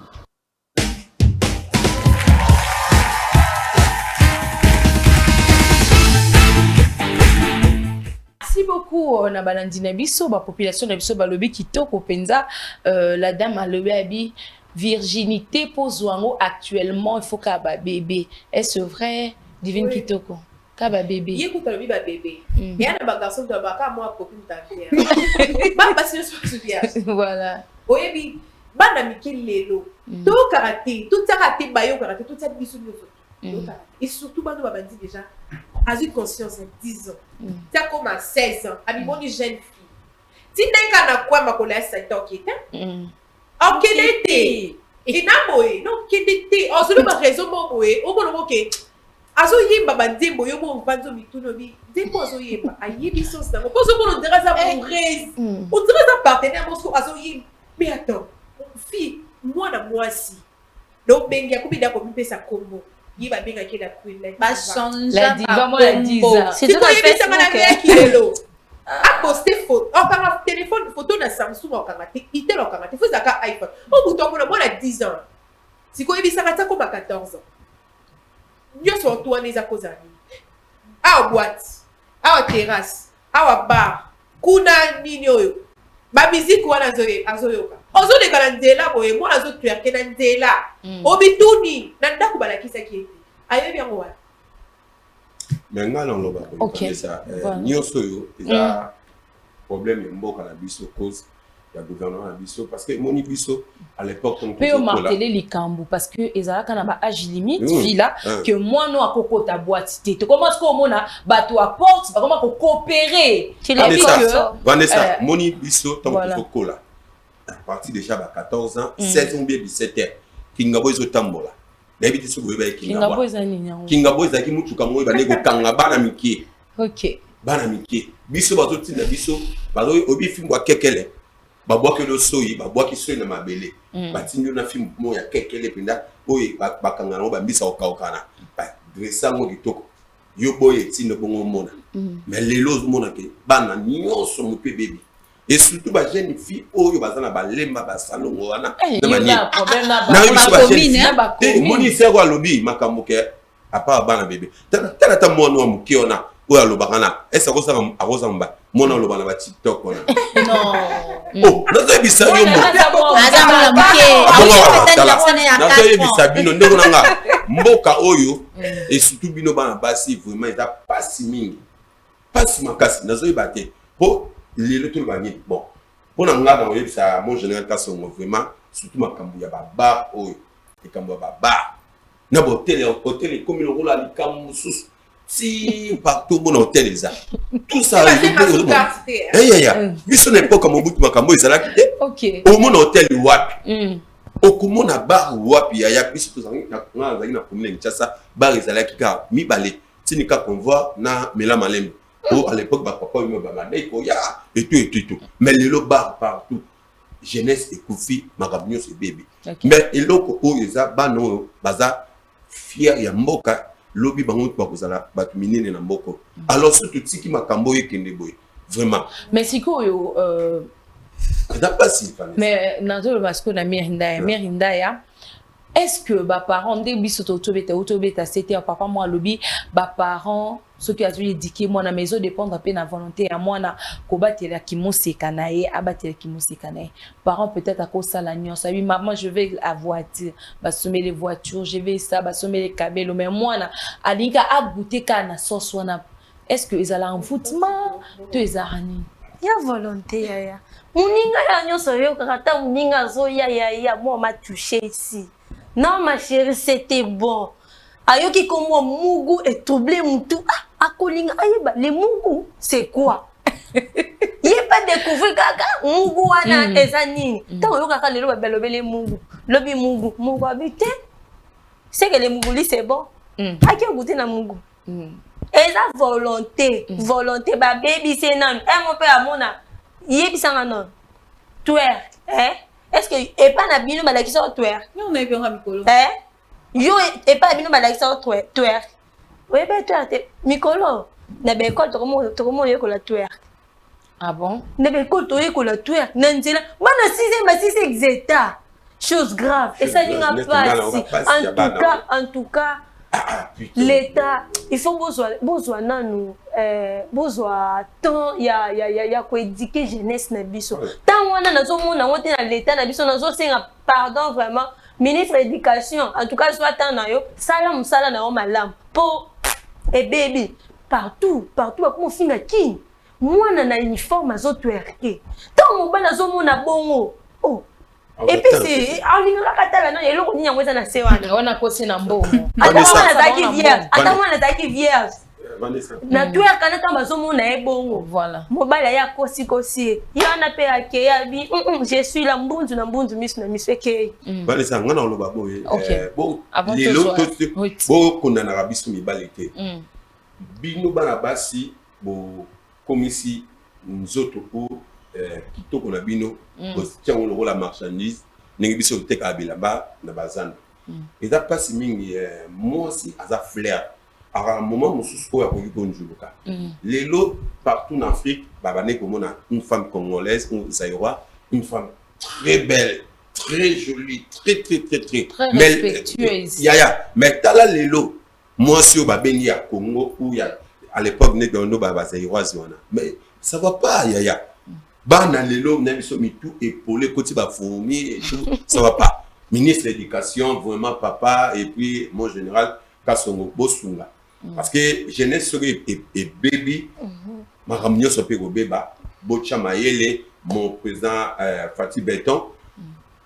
Merci beaucoup na balandi na biso ba population na biso balobi kitoko penza la dame alobi abi virginité pozwango actuellement il faut ka ba bébé. Est-ce vrai divine oui. Kitoko ka ba bébé yécoute alobi ba bébé bien na ba garçon de ba ka moi copine ta vie ba parce que je suis bien voilà oyebi bana mikili lelo to karaté tout ça karaté bayo karaté tout ça biso nyoso et surtout bana ba dit déjà a eu conscience à 10 ans. Tu as comme à 16 ans, à une jeune fille. Si tu as quoi ma collègue, ça t'a ok. En quel été? Et n'a moé, non, quel été? En ce moment, raison, moé, au moment que. Azo yimba bande boyo mo vanzo mitunobi dès azo yimba ayibi sos na pose ko ndira za moureuse on dirait ça partenaire mosko azo yimba mais attends fille moi na moi si donc bengi akubida ko mpesa kombo yiba benga kila queen ba change la diva moi la diza c'est tout à fait ça na bien kilelo a poster photo on kanga téléphone photo na Samsung on kanga ite lo kanga faut zaka iPhone on bouton ko na moi na 10 ans siko yebisa kata ko ba 14 ans. Nous sommes tous les accords. À boîte, à terrasse, à bar, kuna ninyo. Ba musique wana azoyoka. Ozo de kanandela boye mo azo tuerke nandela. Obituni nanda kubala kisa kieti. Ayo bien wa. Mais ngala on loba ko ça. Nyoso yo eza problème mboka na biso cause ya gouvernement na biso parce que moni biso à l'époque on peut marteler les cambou parce que ezala kana ba âge limite fila que moi no akokota boîte té comment est-ce qu'on mona bato à porte ba comment ko coopérer Vanessa moni biso tant que kola à partir déjà ba 14 ans 16 ou bien 17 ans kingabo izo tambola d'habitude so boyeba kingabo kingabo ezaki mutuka moyo ba nego kanga bana mikie OK bana mikie biso bato tinda biso bazo obi fimbo kekele babwa ke lo soyi babwa ki soyi na mabele batinyo na film moya kekele pinda oyi bakanga no ba mbisa okawkana ba dressa ngo kitoko yo boye tino bongo mona mais lelo mona ke bana nyonso mo pe bébé et surtout ba jeune fille oyo bazana ba lemba ba salongo wana na mani problème na ba commune moni sero alobi makambo ke apa bana bébé tana ta mona wa mukiona oyo alobaka na esa kosa mba mona olobana ba TikTok wana Non. oh nazo ebisa yo mo nazo ebisa bino ndeko nanga mboka oyo et surtout bino bana basi vraiment eta pasi mingi pasi makasi nazo ebate po lelo to bangi bon pona ngada o ebisa mon général Kasongo vraiment surtout makambu ya baba oyo ekambu ya baba na hôtel comme le rôle à likambu sus si partout mon hôtel les a tout ça biso na époque mobutu makambo ezalaki te OK au mon hôtel wapi okomona bar wapi ya biso tozangi na zaki na commune Kinshasa bar ezalaki ka mibale tinika convoi na mela malembe à l'époque ba papa yo ba madeko ya et tout mais le bar partout jeunesse et koufi makambo c'est bébé mais eloko oyo eza bano baza fier ya mboka lobi bango kwa kozala batu minene na mboko alors surtout tiki makambo yekende boy vraiment mais sikoyo pas si mais nazo parce que na Mirinda ya est-ce que ba parents de biso tobeta c'était papa moi lobi ba parents ceux qui a dû éduquer moi na maison dépendre peu na volonté à moi na ko batela ki moseka na ye abatela ki moseka na ye parents peut-être à cause ça la nuance oui maman je vais la voiture ba sommer les voitures je vais ça ba sommer les cabello mais moi na alinga abouté kana sauce wana est-ce que ils allaient en foutement to ezarani ya volonté ya muninga ya nyonso yo kata muninga zo ya moi m'a touché ici non ma chérie c'était bon ayoki komo mugu et troublé mutu akolinga ayeba les mugu c'est quoi il pas découvrir kaka mugu wana ezanini tant yo kaka lelo babelobele mugu lobi mugu habité c'est que les mugu c'est bon aki goûter na mugu eza volonté ba baby c'est non mon père amona yebisanga non twerk est-ce que et pas na bino ba la kiso twerk Non, on a bien mikolo. Yo et pas bino ba la kiso twerk oui ben twerk mikolo na be école to komo yeko la twerk ah bon na be école to yeko la twerk na nzela bana 6e ba 6 exeta chose grave et ça n'inga pas en tout cas l'état il faut besoin nanu besoin temps ya ko éduquer jeunesse na biso tant wana nazo mona wote na l'état na biso nazo senga pardon vraiment ministre éducation en tout cas soit tant na yo sala musala na o malam po et baby partout comme finga king mwana na uniforme azo twerker tant mo bana zo mona bongo oh. Et puis c'est alinga katala na yelo ni yango na sewana wana kosi na mbongo attends na vierge na tuya kana tamba zomo na ebongo voilà mobala ya kosi yana pe ake ya bi je suis la mbunzu na mbunzu misu na miseke Vanessa ngana oloba boye bon lelo bo kona na rabiso mibalite bino bana basi bo komisi nzoto ko kitoko na bino tiens on le la marchandise ningi biso teka abilamba na bazana et ça passe mingi moi aussi aza flair à un moment mususu ko ya ko konjuluka lelo partout en Afrique babane komona une femme congolaise ou zaïrois une femme très belle très jolie très respectueuse mais tala lelo moi si au babengi ya Congo ou ya à l'époque ne dono baba zaïrois wana mais ça va pas yaya bana lelo na biso mitu épaulé côté ba fourmi et tout ça va pas ministre de l'éducation vraiment papa et puis mon général Kasongo Bosunga parce que jeunesse et baby makamnyo sope ko beba bocha mayele mon président Fatih Beton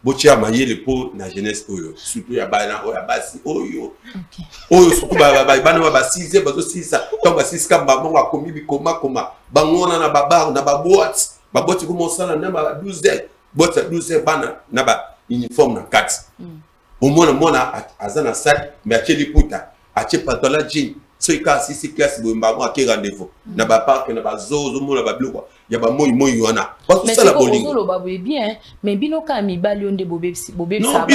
bocha mayele pour la jeunesse oyo surtout ya bana oya basi oyo surtout bana ba 6e bazo 6 to ba 6 kamba mo akomi bikoma bangona na babar na baboîte baboti komosala na ba 12 bana na ba uniforme na 4 au mona azana sac mais acheli puta ache pantalon jean so ika 6 classe bo mbamo ake rendez-vous na ba parc na ba zozo mona ba biloko ya ba moi wana parce que mais ça la bolingo lo ba bien mais bino ka mi bali onde bobe non ça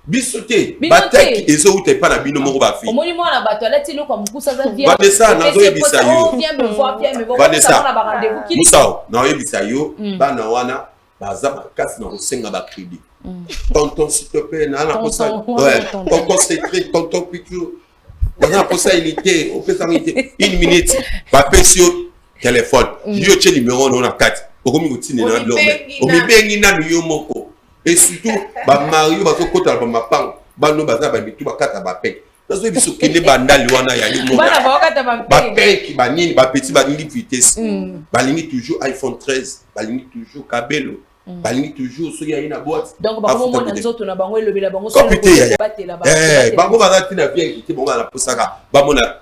bisoté bataki ezo uta pa na bino moko ba fi omoni mwana bato alati lo kwa mkusa za bien Vanessa nazo yebisa yo bien me voir bien me voir Vanessa na ba rendez-vous qui Moussa na yebisa yo bana wana baza makasi na kosenga ba crédit tonton s'il te plaît na pour ça tonton secret tonton piqûre na pour ça unité on peut s'arrêter une minute ba pesio téléphone yo tche numéro na 4 okomi kotine na blomé omibengi na yo moko et surtout ba mario ba kota ba mapango bano baza ba bitu bakata ba pe nazo biso kende bandali wana ya yo moko bana ba kata ba pe ki ba nini ba petit ba nini vitesse ba lingi toujours iPhone 13 ba lingi toujours kabelo ba lingi toujours so ya ina boîte donc ba mo na nzoto na bango elobela bango so batela bango baza tina bien qui bongo na posaka ba mona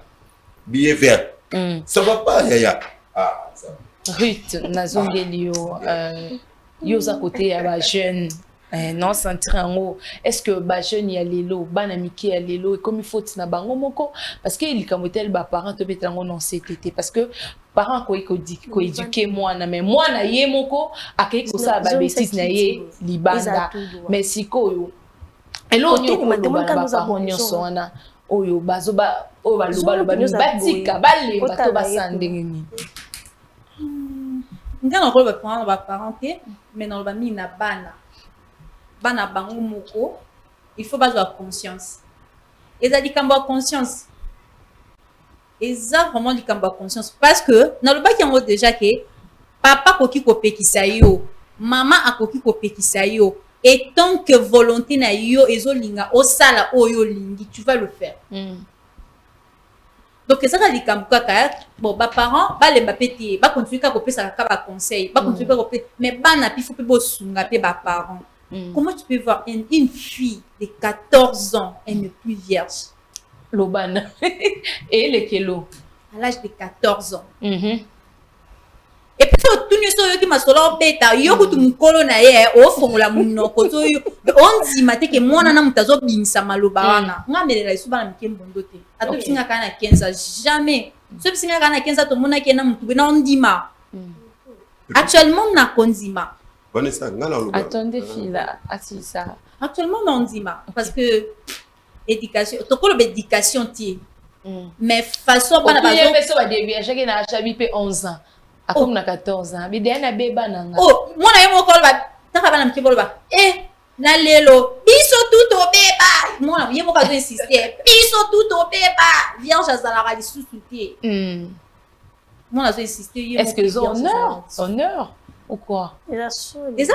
billet vert ça va pas yaya ah ça Ruth nazongeli yo za côté ya ba jeune non sentir en est-ce que ba jeune ya lelo bana miki ya lelo et comme il faut na bango moko parce que il kamotel ba parents to betango non CTT parce que parents ko éduquer mwana mais mwana ye moko akei ko sa ba bêtise na ye libanda mais sikoyo elo ni ko ba parents nyonso wana oyo bazoba o ba loba batika balemba to basandengeni nga na rôle ba parenté mais na ba mi na bana bango moko il faut bazwa conscience eza likambo ya conscience eza vraiment likambo ya conscience parce que na lobaki yango déjà ke papa akoki kopekisa yo mama akoki kopekisa yo et tant que volonté na yo ezolinga osala oyo olingi tu vas le faire donc ezaka likambo kaka bon ba parents balemba peti ba continuer ka kopesa ka ba conseil ba continuer ka kopesa mais bana pi faut pe bosunga pe ba parents. Comment tu peux voir une fille de 14 ans elle n'est plus vierge Lobana et le kelo à l'âge de 14 ans et puis tout nous so yo ki masolo beta yo kutu mukolo na ye o fongola munoko so yo on dit maté que mwana na mutazo binisa maloba wana ngamelela isu bana mikembondo te ato singa kana 15 ans jamais so singa kana 15 ans to mona ke na mutu na ondima actuellement na konzima. Vanessa, attendez fille là ça actuellement non ndima parce que éducation tokolo éducation ti mais façon bana bazo so ba début chaque na chabi pe 11 ans akom na 14 ans bidé na beba nanga mona yemo ko ba taka bana mkebolo ba na lelo biso tout au beba mona yemo ka zo insister biso tout au beba vierge azala li susuti mona zo insister est-ce que honneur ou quoi? Les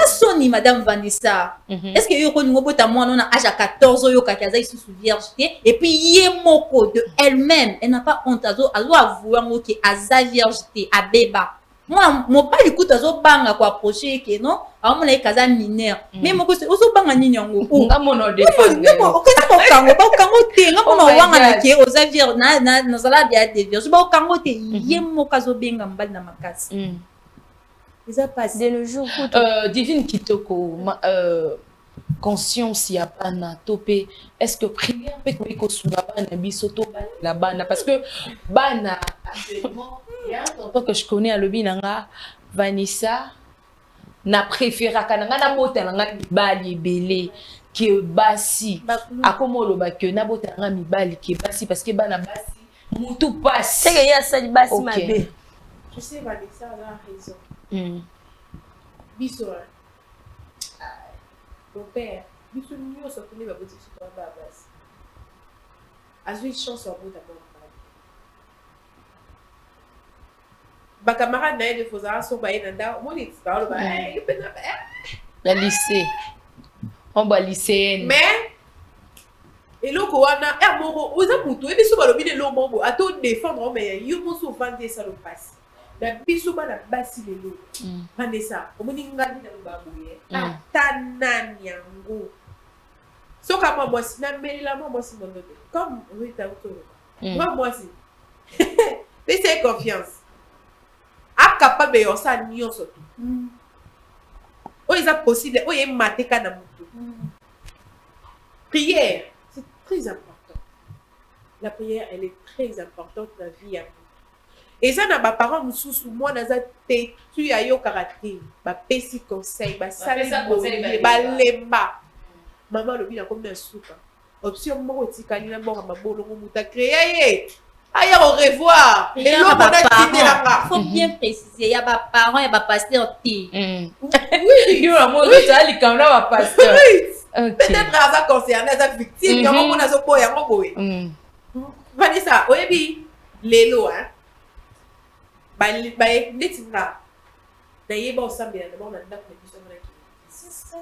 soni madame Vanessa. Est-ce que yo ko ningo bota mwana na âge à 14 yo kaka za isu vierge et puis yemoko de elle-même elle n'a pas honte azo avouer ngo ki aza vierge a beba. Moi mon pas écoute azo banga ko approcher ke non amona ikaza mineur mais moko ozo banga nini yango ngamono de ngamo ko kango te ngamono wanga na ke oza vierge na zala bia de vierge ba kango te yemoko azo benga mbali na makasi. De nos jours, divine kitoko conscience ya bana topé est-ce que prière peut ko sunga bana bisoto la bana parce que bana actuellement il y a un tonton que je connais à Lobinanga Vanessa na préféra kananga na botela nga mibali belé que basi akomo loba que na botela nga mibali que basi parce que bana basi mutu passe c'est que ya sali basi mabe je sais Vanessa a raison. Biso mon père biso nyo so kuni ba boti so ba basi azui chance au bout d'abord ba camarade na de fozara so ba ina moni ba ba la lycée on va lycéenne mais eloko wana moko oza mutu ebiso ba lobi de lo mombo ato défendre mais yo mo so vendre ça le passe la biso bana basi lelo Vanessa omoni ngadi na babuye tanani yango soka moi si na melila moi si mondo comme oui ta autour moi si fais confiance a capable yo sa nyonso o est possible o est mateka na mutu prière c'est très important la prière elle est très importante dans la vie. Et ça, na ba parents mususu moi naza te tu ayo karaté, ba pesi conseil, ba sale ba lemba. Maman le bina comme na souka. Option moko tikali na bon ma bolongo muta créer. Aïe, au revoir. Et l'homme a quitté la part. Il faut bien préciser, il y a des parents, il y a des pasteurs. Oui. Il y a un mot de ça, il y a un pasteur. Peut-être à ça concerné, à ça victime, il y a un mot de ça, il y a un mot de ça. Vanessa, au début, les lots, hein. Les là. D'ailleurs, bon, ça, bien, d'abord, on a c'est ça.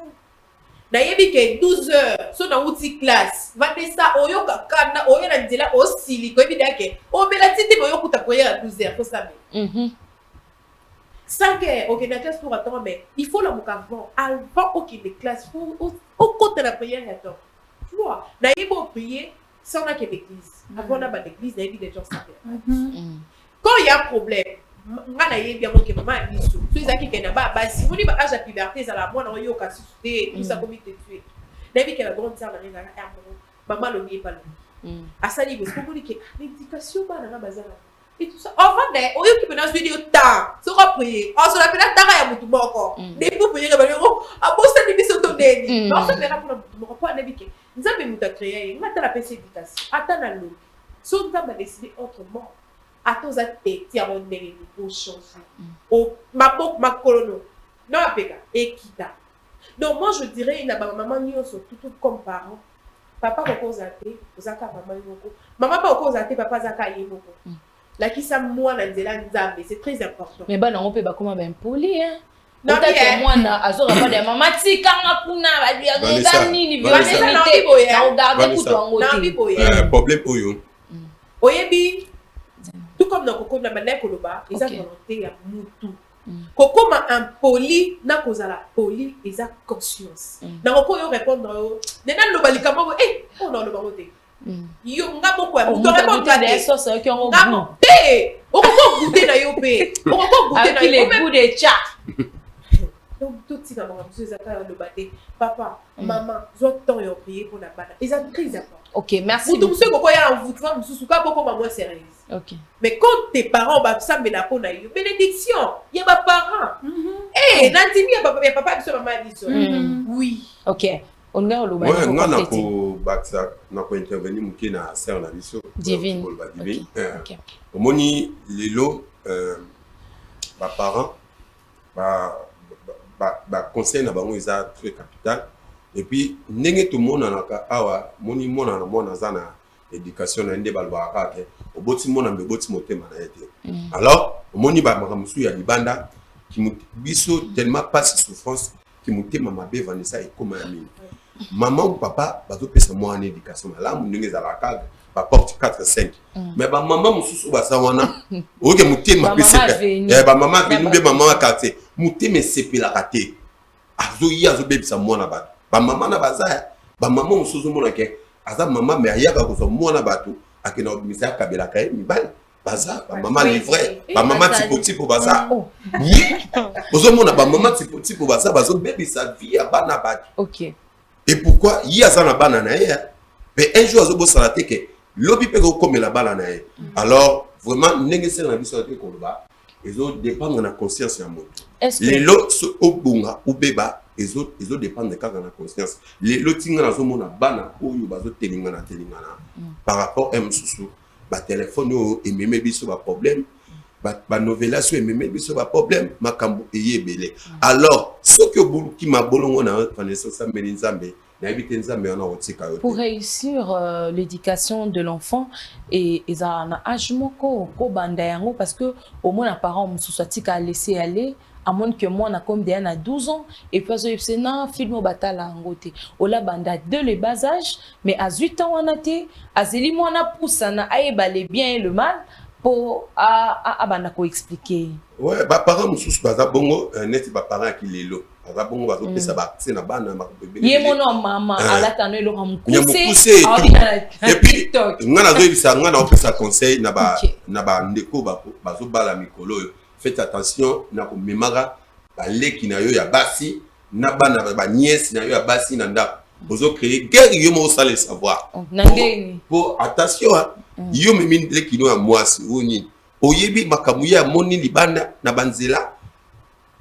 D'ailleurs, que 12 heures, so na outil classe. Vanessa, oyo kakana, oyo na ndela osili, ko ebi dake. O bela titi boyo kuta koyer à 12 heures, faut ça. 5 heures, ok, na classe pour attendre, mais il faut la mouka avant ok les classes, au côté de la prière attends. Tu vois, d'ailleurs, bon prier, ça on a que l'église. Avant on a pas d'église, d'ailleurs, des gens ça. Quand il y a un problème, nga na yebi yango ke mama biso so ezaki ke na ba basi moni ba âge de puberté za la mwana oyo ka susute tout ça comme il te tue nabi ke la grande sœur na nga na maman lo nie pas lo asali bo ko moni ke l'éducation ba na bazala et tout ça avant de oyo ki pena vidéo temps so ko prier on se rappelle tara ya mutu moko depuis prier ba yo a bossa ni biso to deni non ça vera pour mutu moko pas nabi ke nzambe mutu a créé ngata la pese éducation atana lo so nzambe a décidé autrement. Attends, ça t'es mon nez pour changer. Oh, ma colono. Non, apéga. Et qui t'a. Donc, moi, je dirais, il y a maman qui sont tout comme parents. Papa, beaucoup zaté, zaka maman yoko. Maman, pas beaucoup zaté, papa zaka yoko. La qui ça, moi, c'est très important. Mais bah, non, on peut pas comment ben poli, hein. Non, mais moi, na azora pas de maman, si quand on a kuna, va dire, regarde ni violence, na regarde pour toi en côté. Problème oyo. Oyebi. Tout comme dans Coco na bana koloba, ils ont volonté ya mutu. Coco ma impoli na kozala poli, ils ont conscience. Na Coco yo répondre yo, nena lo balika mo on a le baroté. Yo nga boko ya mutu répondre des sauces qui ont goût. Té, o ko goûter na yo pe. O ko goûter na yo. Les goûts de chat. Donc tout ça maman monsieur zakaya le baté. Papa, maman, zo temps yo prier pour la bana. Ils ont très important. OK, merci. Vous monsieur Coco ya en vous tu vois monsieur souka boko maman sérieuse. OK. Mais quand tes parents bah ça me la pour na yo bénédiction, il y a pas parents. Eh, nandimi ya papa biso maman biso. Oui. OK. On nga lo ba. Ouais, nga na ko baksa na ko intervenir muke na sœur na biso. Divine. OK. Omoni lelo ba parents ba conseil na bango eza très capital. Et puis ndenge tout monde na ka awa moni mona na mona zana éducation na ndé balwa ke oboti mona mbe boti motema na yete. Alors moni ba makamusu ya libanda qui biso tellement passe souffrance qui motema mabe Vanessa et comme ami. Maman ou papa bazo pesa moi en éducation là ndenge za la kaga ba porte 4 5. Mais ba maman mususu ba sawana oke motema pesa. Ba maman venu be maman quartier motema sepela raté. Azo yi azo bebisa moi na ba. Ba maman na bazaya ba maman mususu mona ke aza maman mais ayaka ko so mona bato akena obimisa kabela kae mibali baza ba maman livré ba maman tipo baza ozo mona ba maman tipo baza bazo bebisa vie ya bana bato. OK. Et pourquoi il y a ça na bana na ye mais un jour azo bosala te ke lobi pe ko komela bana na ye. Alors vraiment ndenge sera na biso te ko ba ezo dépendre na conscience ya moto. Est-ce que les lots obunga ubeba ils ont dépendre de cas dans la conscience. Les lotinga na zomo na bana oyo bazo telinga na par rapport à msusu ba téléphone et même biso ba problème ba novelas et même biso ba problème makambo eyebele. Alors ce que bulu ki mabolongo na Vanessa Sambeli Nzambe na ebite Nzambe na otika yo. Pour réussir l'éducation de l'enfant et ça na âge moko ko banda yango parce que au moins les parents msusu atika laisser aller. À moins que moi, on a comme Diana 12 ans, et puis je na film au batala en côté. Ola banda de le bas âge, mais à 8 ans on a été, à zeli moi on a poussé na aïba le bien et le mal pour à banda ko expliquer. Ouais, bah parents mususu baza bongo net ba parents qui lelo. Baza bongo bazo pesa ba c'est na bana ma bébé. Yé mon nom maman à la tano le ram pousser. Et puis ngana zo bisa ngana opesa conseil na ba ndeko bazo bala mikolo. Faites attention na ko memara ba leki na yo ya basi na bana ba nièce na yo ya basi na nda bozo créer guerre yo mo ça le savoir nangeni pour attention yo memi leki no ya mwasi oni oyebi makamuya moni libanda na banzela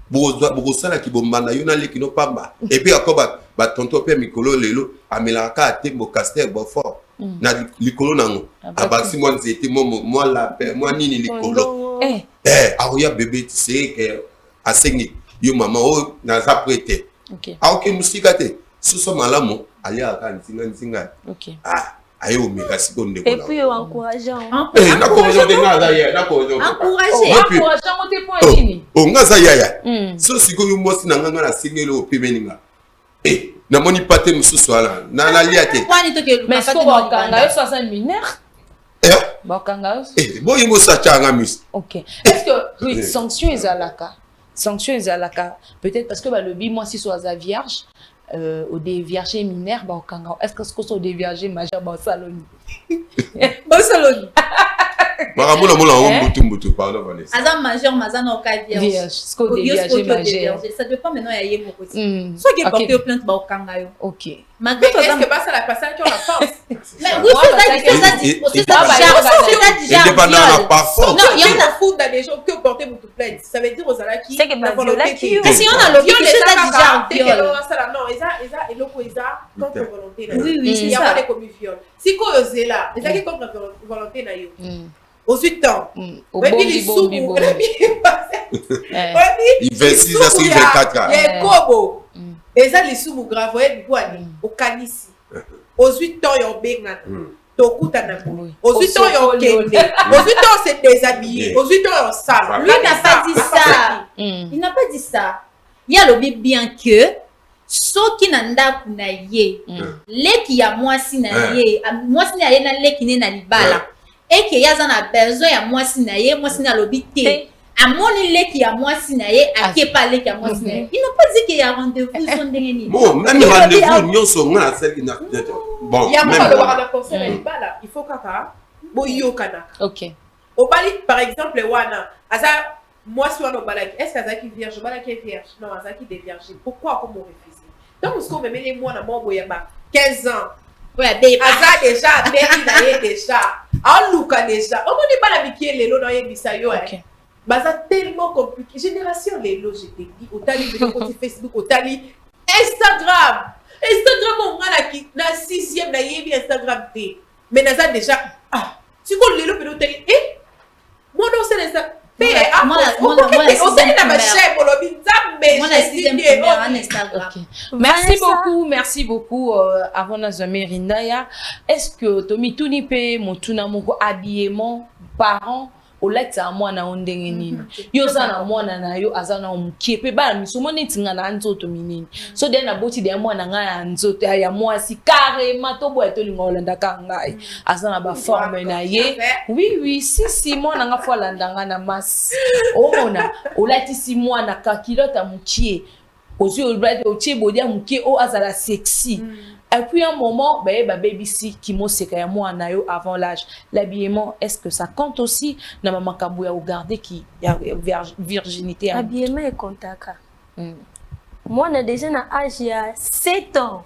bokosala kibombanda yo na leki no pamba et puis akoba batonto pe mikolo lelo amelaka atembo caster Beaufort na likolo nango abasi mwa nzete mwa lape mwa nini likolo aoya bébé c'est que asengi yo mama o naza prêté aoke musika te suso malamu alia aka nzinga ayo meka siko ndeko et puis encourageant encourageant te point nini ngaza yaya so siko yo mosi na nganga na singelo opemeninga na moni pate mususu ala na lia te mais ce qu'on bakanga yo 60 mineurs bakanga yo boyi mo sachanga mis OK est-ce que oui sanction ezalaka peut-être parce que le bi moi si soit vierge au déviergé mineur bakanga est-ce que ce au déviergé majeur saloni Maramona mola mbutu pardon Vanessa. Azam majeur mazana au cas vierge. Ce au déviergé majeur. Ça dépend maintenant ya yemo côté. Soit qui porter plainte ba okanga yo. OK. Malgré que est-ce que pas ça la personne qui a la force. Mais oui, c'est ça déjà. Indépendant la parfum. Non, il y en a fou dans des gens qui ont porté beaucoup de plainte. Ça veut dire aux alaki. C'est que la volonté qui. Si on a le viol déjà viol. Non, et loko contre volonté. Oui, il y a pas de commis viol. Si ko yozela, les qui contre volonté na yo. Aux 8 ans. Au bon bibo. Il 26 à 24 ans. Il y a Kobo. Et ça, les sous grave, au Kanisi. Aux 8 ans, il y a Bengan. Aux 8 ans, il y a Kende. Aux 8 ans, c'est déshabillé. Aux 8 ans, il y a ça. Lui n'a pas dit ça. Il n'a pas dit ça. Il y a le bien que soki na ndaku na ye leki ya mwasi na ye na leki ne na libala et que yaza na besoin ya mwasi na lobité amoni leki ya mwasi na ye akepa leki ya mwasi na ye il n'a pas dit qu'il y a rendez-vous son ndengeni bon même rendez-vous nyonso nga na celle qui n'a bon il y a pas le conseil na libala il faut kaka boyo kana OK au bali par exemple wana asa mwasi wana balaki est-ce que azaki vierge balaki vierge non azaki des vierges pourquoi comme on refuse donc ce qu'on me met les mois na mo boya ba 15 ans ouais des asa déjà baby na ye déjà en luka déjà on ne pas la bikie lelo na yebisa yo baza tellement compliqué génération lelo je te dis otali de côté Facebook otali Instagram on ngana ki na 6e na yebi Instagram te mais naza déjà si ko lelo pe otali moi non c'est ça merci beaucoup avant Nazame Rindaya. Est-ce que Tomi Tunipe Motuna Moko habillement parents au lait à moi na ondenge nini yo sana mwana na yo azana umkiepe ba misomo netinga na nzoto minini so then aboti de mwana nga ya nzoto ya mwasi carrément to boy to lingolanda kangai azana ba forme na ye oui si mwana nga fo landanga na mas omona olati si mwana ka kilota mukie ozi olbrad otie bodia mukie o azala sexy. Et puis un moment, baby si qui m'a séqué moi nayo avant l'âge. L'habillement, est-ce que ça compte aussi? Na maman kabouya ou garder qui y a virginité. L'habillement est contaka. Moi on a déjà na âge il y a 7 ans.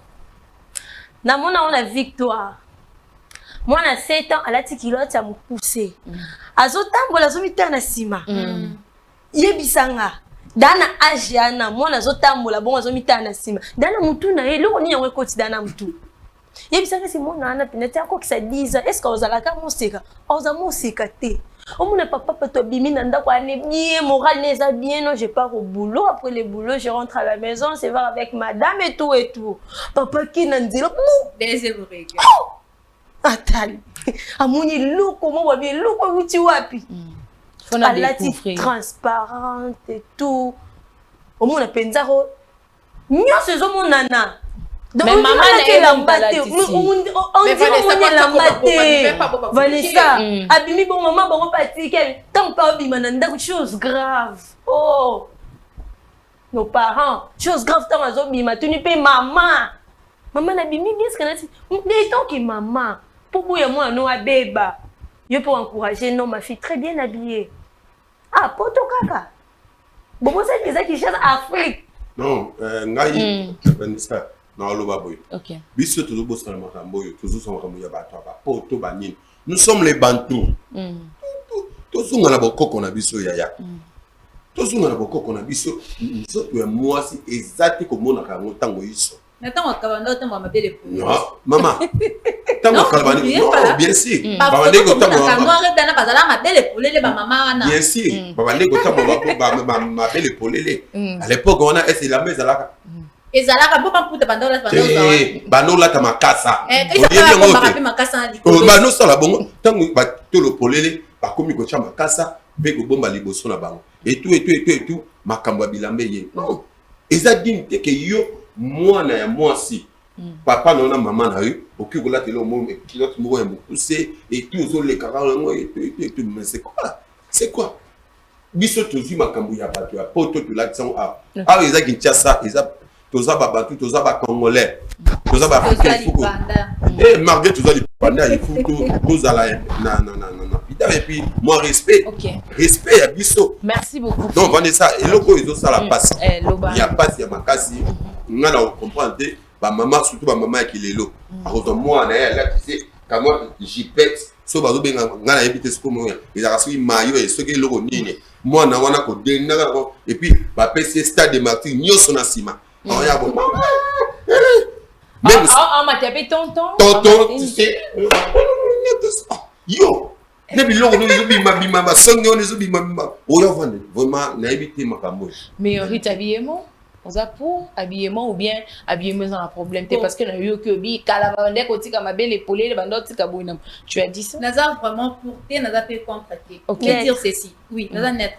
Na mona on a victoire. Moi on a 7 ans à la tikilote à me pousser. Azotambola zomita na sima. Yebisanga. Dana ajiana mwana zotambola bongo zomita na sima dana mutu na ele oni yango koti dana mutu yebisaka si mwana ana pinete ako kisa 10 ans est-ce que ozalaka moseka oza moseka te omuna papa to bimi na ndako ane bien moral neza bien non je pars au boulot après le boulot je rentre à la maison c'est voir avec madame et tout papa qui na nzelo des oreilles atali amuni loko mo wa bien loko wuti wapi alati transparente et tout au monde penza ho nyonso ezomonana mais maman na Vanessa abimi bon maman bon patike tant pas abima na ndako chose grave oh nos parents chose grave tant azobima tu ni pe maman na bimi bien ce que nati tant que maman pour boya moi no abeba yo pour encourager non ma fille très bien habillée. Poto kaka. Bon, c'est des qui cherchent Afrique. Non, ngai Vanessa na loba boy. OK. Biso toujours bossa na makambo yo, toujours sama makambo ya bato ba poto banini. Nous sommes les Bantous. tozonga na bokoko na biso yaya tozonga na bokoko na biso nzoto ya mwasi ezati komonaka yango ntango iso Attends, on va quand même m'appeler pour. non maman ntango kalabani non bien sûr babande ko tambo ngwa dana bazala mabele polele ba mama wana bien sûr babande ko tambo ba mabele polele à l'époque on a essayé la maison là ezalaka bo pamputa bandola bandola ta makasa ezalaka makasa likolo bano sala bongo tango ba tolo polele ba komi ko cha makasa be ko bomba liboso na bango et tout makambo bilambe ye non eza dinte ke yo mwana ya mwasi papa na maman na yo oki ko la telo mo kilote mo ya mokuse et tout zo le karalo et tout mais c'est quoi biso tozi makambo ya bato ya poto to la tsan a eza Kinshasa eza toza ba bato toza ba congolais toza ba africain fuko et malgré toza li panda il faut que toza la na et puis moi respect respect ya biso merci beaucoup donc Vanessa eloko izo sala passe il y a passe ya makasi ngana on comprendre ba maman surtout ba maman qui lelo akoto moi na ya là tu sais quand moi j'y pète so bazo benga ngana yebite siko mo ya ezaka soki mayo et soki eloko nini moi na wana ko denga et puis ba PC stade de Martin nyoso na sima ya bon même ma t'appelle tonton tu sais yo depuis longtemps nous bima ba songi on nous bima oyo vendre vraiment na ebité makambo mais rite habillement on a pour habillement ou bien habillement dans un problème parce que na yo que bi kala vende ko tika mabele épauler les bandes tika boina tu as dit ça naza vraiment pour te naza fait contracter je dire ceci oui naza net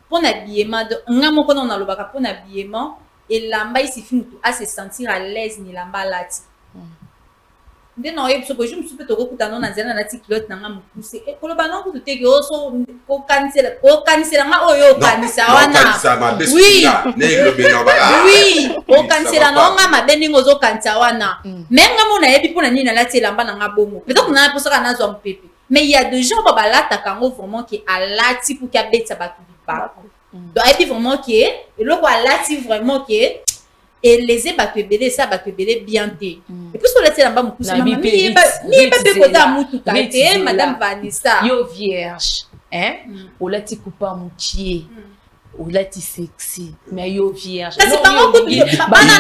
pour l'habillement de ngamo ko na lobaka pour l'habillement et lamba il suffit à se sentir à l'aise ni lamba lati ndeno yebso ko jumu supe to ko kutana na nzela na tikilote na ngamu pousse e ko loba non ko teke oso ko kanisela nga oyo kanisa wana oui oui o kanisela no nga mabeni ngozo kanisa wana menga mona yebi pona nini na lati lamba na nga bongo peut-être na posaka na zo mpepe mais il y a des gens ba balata kango vraiment qui a lati pour ka betsa ba tout pas donc et puis vraiment qui est le ko lati vraiment qui est et les ébaquebélés ça baquebélé bien té et puis sur la télé là-bas mon cousin mi pas pécoda mutu kate madame Vanessa yo vierge hein ou la ti coupa moutier ou la ti sexy mais yo vierge ça c'est pas mon coup bana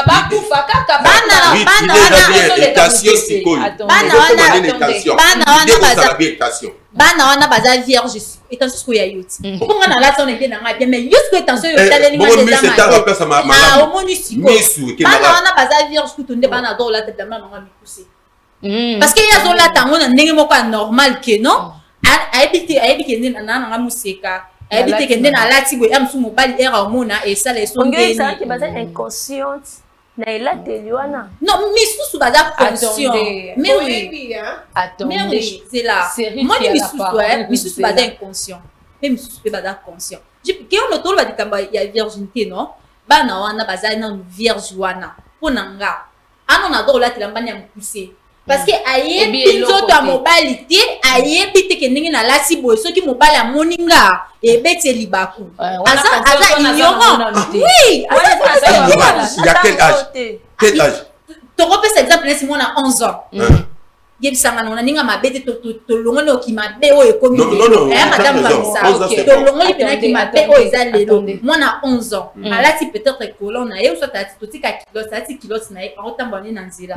ba kufa kaka bana wana baza vierge attention ce ya yoti bonga na lata on était na bien mais jusque attention yo taleli ma déjà ma au municipal bana wana baza vierge kutunde bana do la tête na nga mikuse parce que ya zo la tango na ndenge moko normal que non aibiki ndena na nga museka aibiki kende na lati bo ya msu mobali era omona et ça les sont ngeni ça qui baza inconsciente na elateli wana non misusu baza conscient mais oui attendez mais oui c'est là moi misusu baza inconscient mais misusu pe baza conscient ke on tolo ba dikamba ya virginité non bana wana baza na vierge wana pona nga ano na do latela mbani ya mukuse parce que ayebi nzoto ya mobali te ayebi te ke ndenge na lati boye soki mobali amoni nga ebeteli baku aza ignorant oui il y a quel âge tokopesa exemple nesi mwana 11 ans yebisanga nona ninga mabete tolongoli okimabe oyo ekomi madame Vanessa tolongoli mpena kimabe oyo eza lelo mwana 11 ans alati peut-être colon na ye soit alati totika kilote alati kilote na ye aotambola nde na nzela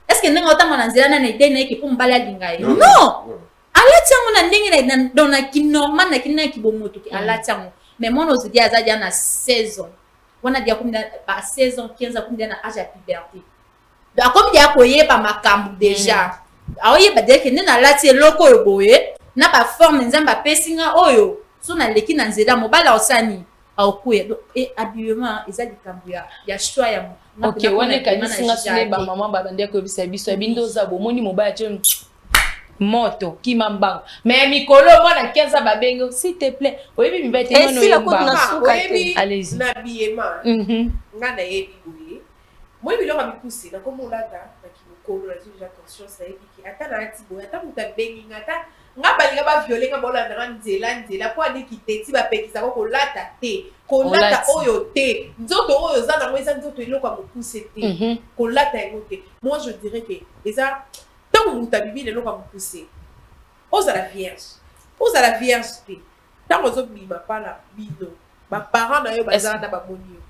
est-ce que ndenge aotambola na nzela nana ide na ye ke mpo mobali alinga ye non alati yango na ndenge don na kinormal na kini na kibomoto ke alati yango mais mwana ozodi aza dia na 16 ans wana dia komi ba 16 ans 15 ans komi dia na âge ya puberté donc akomi dia koyeba makambo déjà aoyeba dia ke nde na alati eloko oyo boye na baforme nzambe apesi nga oyo so naleki na nzela mobali aosani aokuya donc habillement eza likambo ya choix ya ok wana kanisi nga sule ba maman babandi akoyebisa biso abindo oza bomoni mobali atie moto kima mbango mais mikolo mwana 15 babengo s'il te plaît oyebi mibete mono yo mbango allez-y na biema nga na yebi boye moi biloko mikuse na komo lata na kimokolo na déjà conscience yebi ki ata na ati boye ata muta bengi ngata nga balinga ba violer nga bola na nzela po ade kiteti ba pekisa ko lata te ko lata oyo te nzoto oyo za na mweza nzoto iloko ya mokuse te ko lata yango te moi je dirais que eza tant muta bibi le loka mokuse oza la vierge ozala vierge te ntango ozobima mpana bino baparent na yo bazala na bamoni yo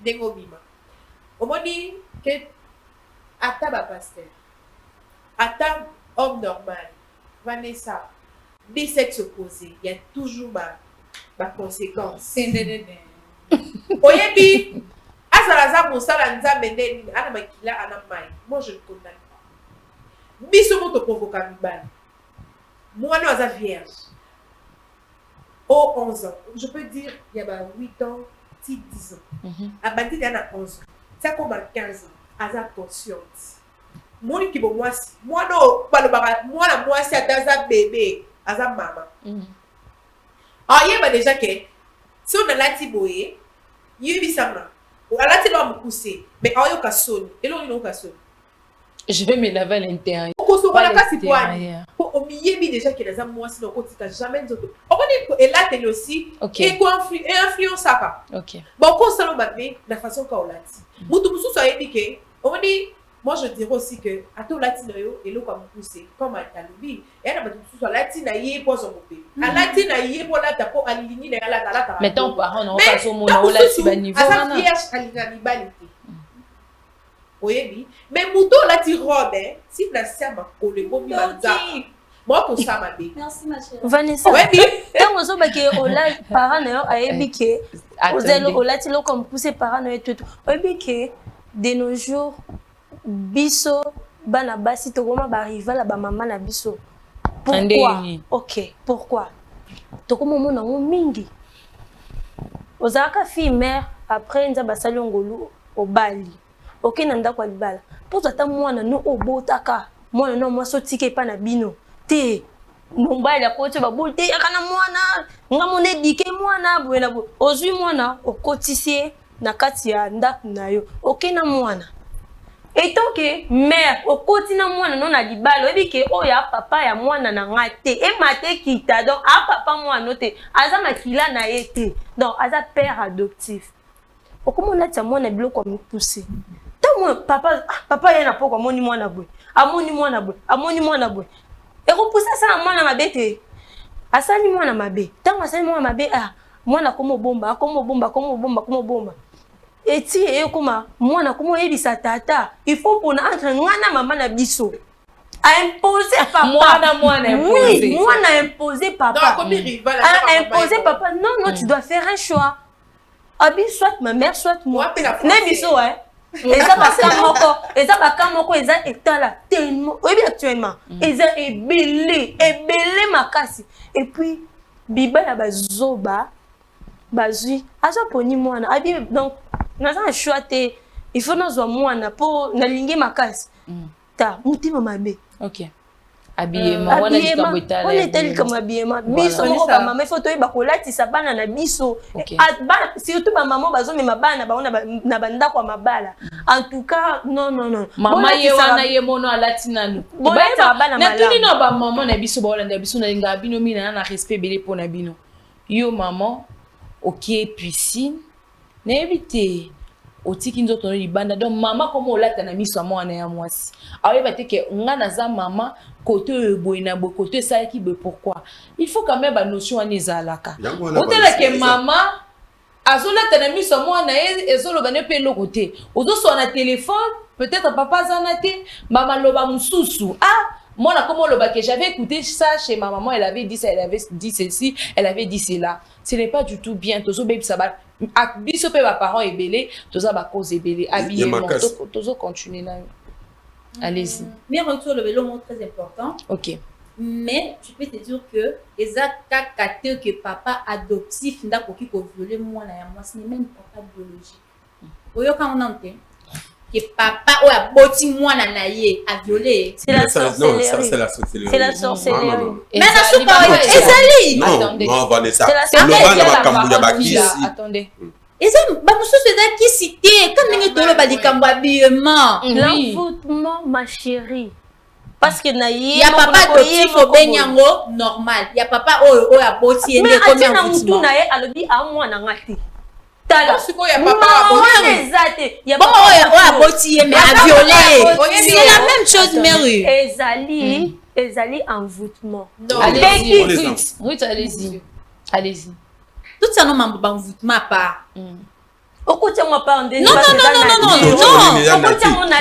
ndenge obima omoni ke ata bapaster ata homme normal Vanessa bisexe opposé il y a toujours conséquences oyebi azala za mosala nzambe ndeni ana makila ana mai moi je ne condamne pas biso moto provoka mibali mwana aza vierge au 11 ans je peux dire il y a 8 ans 10 ans abandi il y a 11 ans ça comme 15 ans aza consciente moni kibo mwasi mwana balobaka mwana mwasi ataza bébé aza mama yeba déjà que si on a lati boye yebisama alati ba mukuse mais ayoka soni elo ino ka soni je vais me laver à l'intérieur okoso wala kasi poani po omiyebi déjà que les mwasi no kotika jamais nzoto okoni elate aussi et ko influence ça OK bon ko salo babe la façon ka olati mutu mususu ayebi ke omoni. Moi, je dirais aussi que, à tout latino, et l'eau comme poussé, comme à Taloubi, et à la latine, il y a pas son bébé. À latine, il y a pas la tapo, à l'igni, à la talata. Mais ton parent, on passe au monde, on l'a si bas niveau. À sa vierge, à l'inanimalité. Oui, mais mouton, la tire robe, si la sème, on le bon mimazza. Moi, pour ça, ma bébé. Merci, ma chérie. Vanessa, tant que vous avez parents, ayebi au latino comme poussé parents, tout. Ayebi de nos jours. Biso bana basi tokoma ba rival ba maman na biso. Pourquoi? OK, pourquoi? Tokoma mona mingi. Ozaka fille mère après nza basali ngolu obali. OK nanda kwa libala. Pour ata mwana no obotaka. Mwana no mwa sotike pa na bino. Te mombali akote ba bolte yakana mwana ngamone dike mwana bwena bo. Ozui mwana okotisie na kati ya ndaku na yo. OK na mwana. Et tant que mère au quotidien moi non a libalo et que oh ya papa ya mwana na ngate et maté kita donc a papa moi noté aza makila na été donc aza père adoptif au comment on a ta mwana bilo comme pousser tant papa ya na poko moni mwana boy amoni mwana boy et repousser ça mwana mabete asali mwana mabe tant asali mwana mabe mwana comme bomba et si comme moi comment ebisa tata il faut pour entre ngana maman na biso a imposer papa oui moi na imposer papa imposer papa non tu dois faire un choix abi soit ma mère soit moi na biso eza baka moko eza etala tellement obi actuellement eza ebele makasi et puis biba ya bazoba bazui azo poni mwana abi donc naza un choix te il faut nous mwana po na lingi makasi ta mutima mabe OK habillement wana likabwetala on est comme habillement biso mo ba mama faut to ba kolati sa bana na biso surtout ba maman bazo me mabana ba ona na banda kwa mabala en tout cas non mama ye wana ye mono alati nanu na tuni no ba maman na biso ba olanda biso na linga bino mina na respect belé pour na bino yo maman OK piscine na éviter otiki nzoto libanda donc maman comme olata na miso mwana ya mwasi awe te ke nga naza maman côté boina bo côté ça qui be pourquoi il faut quand même ba notion anezalaka otela ke maman azolata na miso mwana ezolo bane pe lo côté ozo so na téléphone peut-être papa zanate maman loba mususu moi, comment le bac, j'avais écouté ça chez ma maman, elle avait dit ça, elle avait dit ceci, elle avait dit cela. Ce n'est pas du tout bien. Tozo baby ça va. Biso pe ba parents est belé, tozo ba cause est belé. Habillement, tozo continuer là. Allez-y. Mais retour le vélo est très important. OK. Mais tu peux te dire que exactement que papa adoptif n'a pas qui violer moi là, moi ce n'est même pas biologique. Oyo quand on entend que papa ou a boti moi na ye a violé, c'est la sorcellerie. Non, ça c'est la sorcellerie. C'est la sorcellerie. Mais ça sous pas Ezali. Non, Vanessa. Attendez. Et ça ba musu c'est qui cité quand ningi tolo ba likambo habillement. L'envoûtement ma chérie. Parce que il y a papa adoptif au benyango normal. Il y a papa o a boti ende comme un mutu na ye alobi a moi na ngati. Tala. Il y a papa il y a papa a boti mais a violé. C'est la même chose Mary. Ezali ezali envoûtement. Non. Allez-y, On les Ruth, allez-y. Allez-y. Tout ça, non, m'envoûtement à part. Okutia moi pas en désir. Non.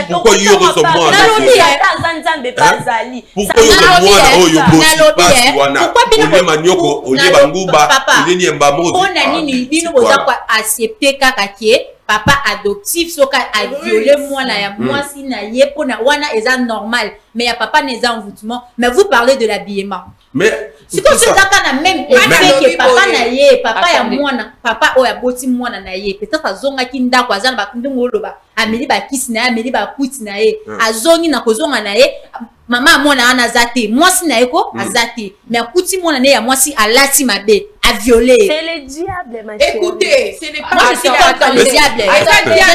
Pourquoi il y aurait ce mois pourquoi il y aurait moi na oyo bosi pasi wana ole manioko ole banguba ole niemba mozi on a nini bino boza kwa accepter kaka ki papa adoptif soka a violé moi na ya moi si na ye pona wana eza normal mais ya papa n'est envoûtement mais vous parlez de l'habillement mais si comme ça kana même effet que papa na ye papa ya mwana papa oya boti mwana na ye peut-être azonga kinda kwa zana ba ndungu loba ameli ba kisi na ye ameli ba kuti na ye azongi na kozonga na ye mama mwana ana zate moi si na ye ko azate mais kuti mwana ne ya moi si alati mabe a violé c'est le diable ma chérie. Écoutez, ce n'est pas moi je suis contre le diable je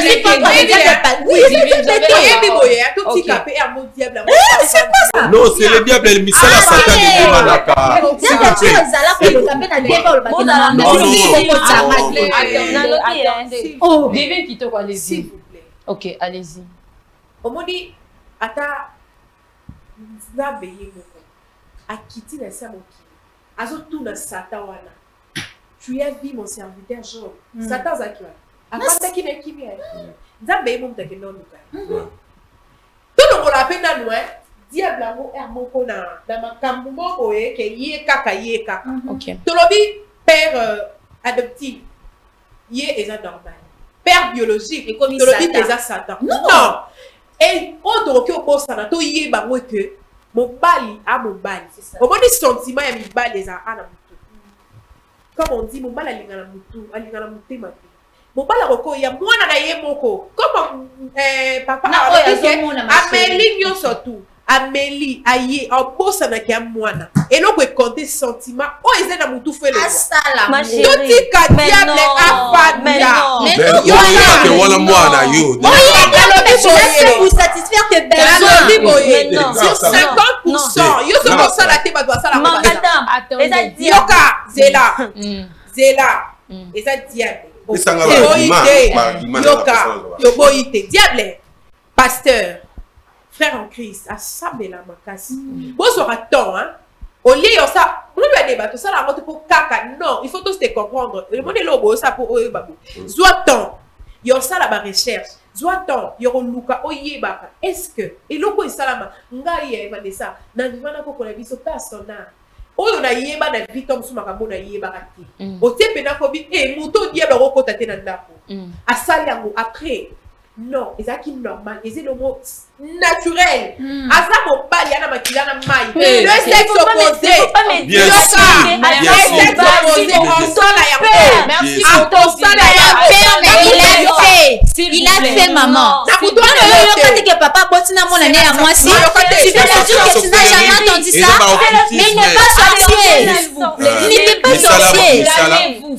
suis contre le diable oui c'est quoi ça non c'est le diable le misala satan et manaka Attendez. Oh, Devin qui te quoi, allez-y. s'il vous plaît Ok, allez-y. omoni ata nzambe ye moko akiti na sa mokili azotuna satan wana tu as vu mon serviteur Job satan azaki wana afandaki na kimia nzambe ye momutu akende oluka tolongola mpe nanu diable yango er moko na makambo moko ke ye kaka Ok. tolobi père adoptif ye eza normal père biologique tolobi mpe eza satan non et on tokoki okosana toyeba ngo ke mobali a mobali omoni sentiment ya mibali eza ana mutu comme on dit mobali alinga na mutu alinga na motema te mobali akokoya mwana na ye moko comme papa ameli nyonso tu ameli aye abosanaki ya mwana eloko ekonte sentiment oyo eza na mutu fele Ma chérie. totika diable afanda yo wana mwana yo pour satisfaire tes alobi boye Mais non. sur 50% yo so kosala te bato basala Madame, eza diable. yoka zela eza diable Esanga Yoboyi ba te. ima na Yoka personne. yoboyi te diable pasteur frère en Christ asambela makasi bozwaka temps olie yosa lobi adeba tosala yango te mpo kaka non il faut tous te comprendre emoni eloko boyosa mpo oyeba bo zwa temps yosala barecherche zwa temps yokoluka oyebaka est ce que eloko esalama ngai ya evanesa na vivana kokola biso persona oyo nayeba na vi to mosusu makambo nayebaka te otie mpena fobi moto odieba okokota te na ndako asali yango après non ezalaki normal eza elongo naturel aza mobali ana makili ana mai le sexe opposé Bien sûr, osala yango Merci Yes. pour ton osala il a fait maman na kutu yoka que papa botina mona ne ya mwasi tu veux me dire que tu n'as jamais entendu ça mais il n'est pas sorcier il n'était pas sorcier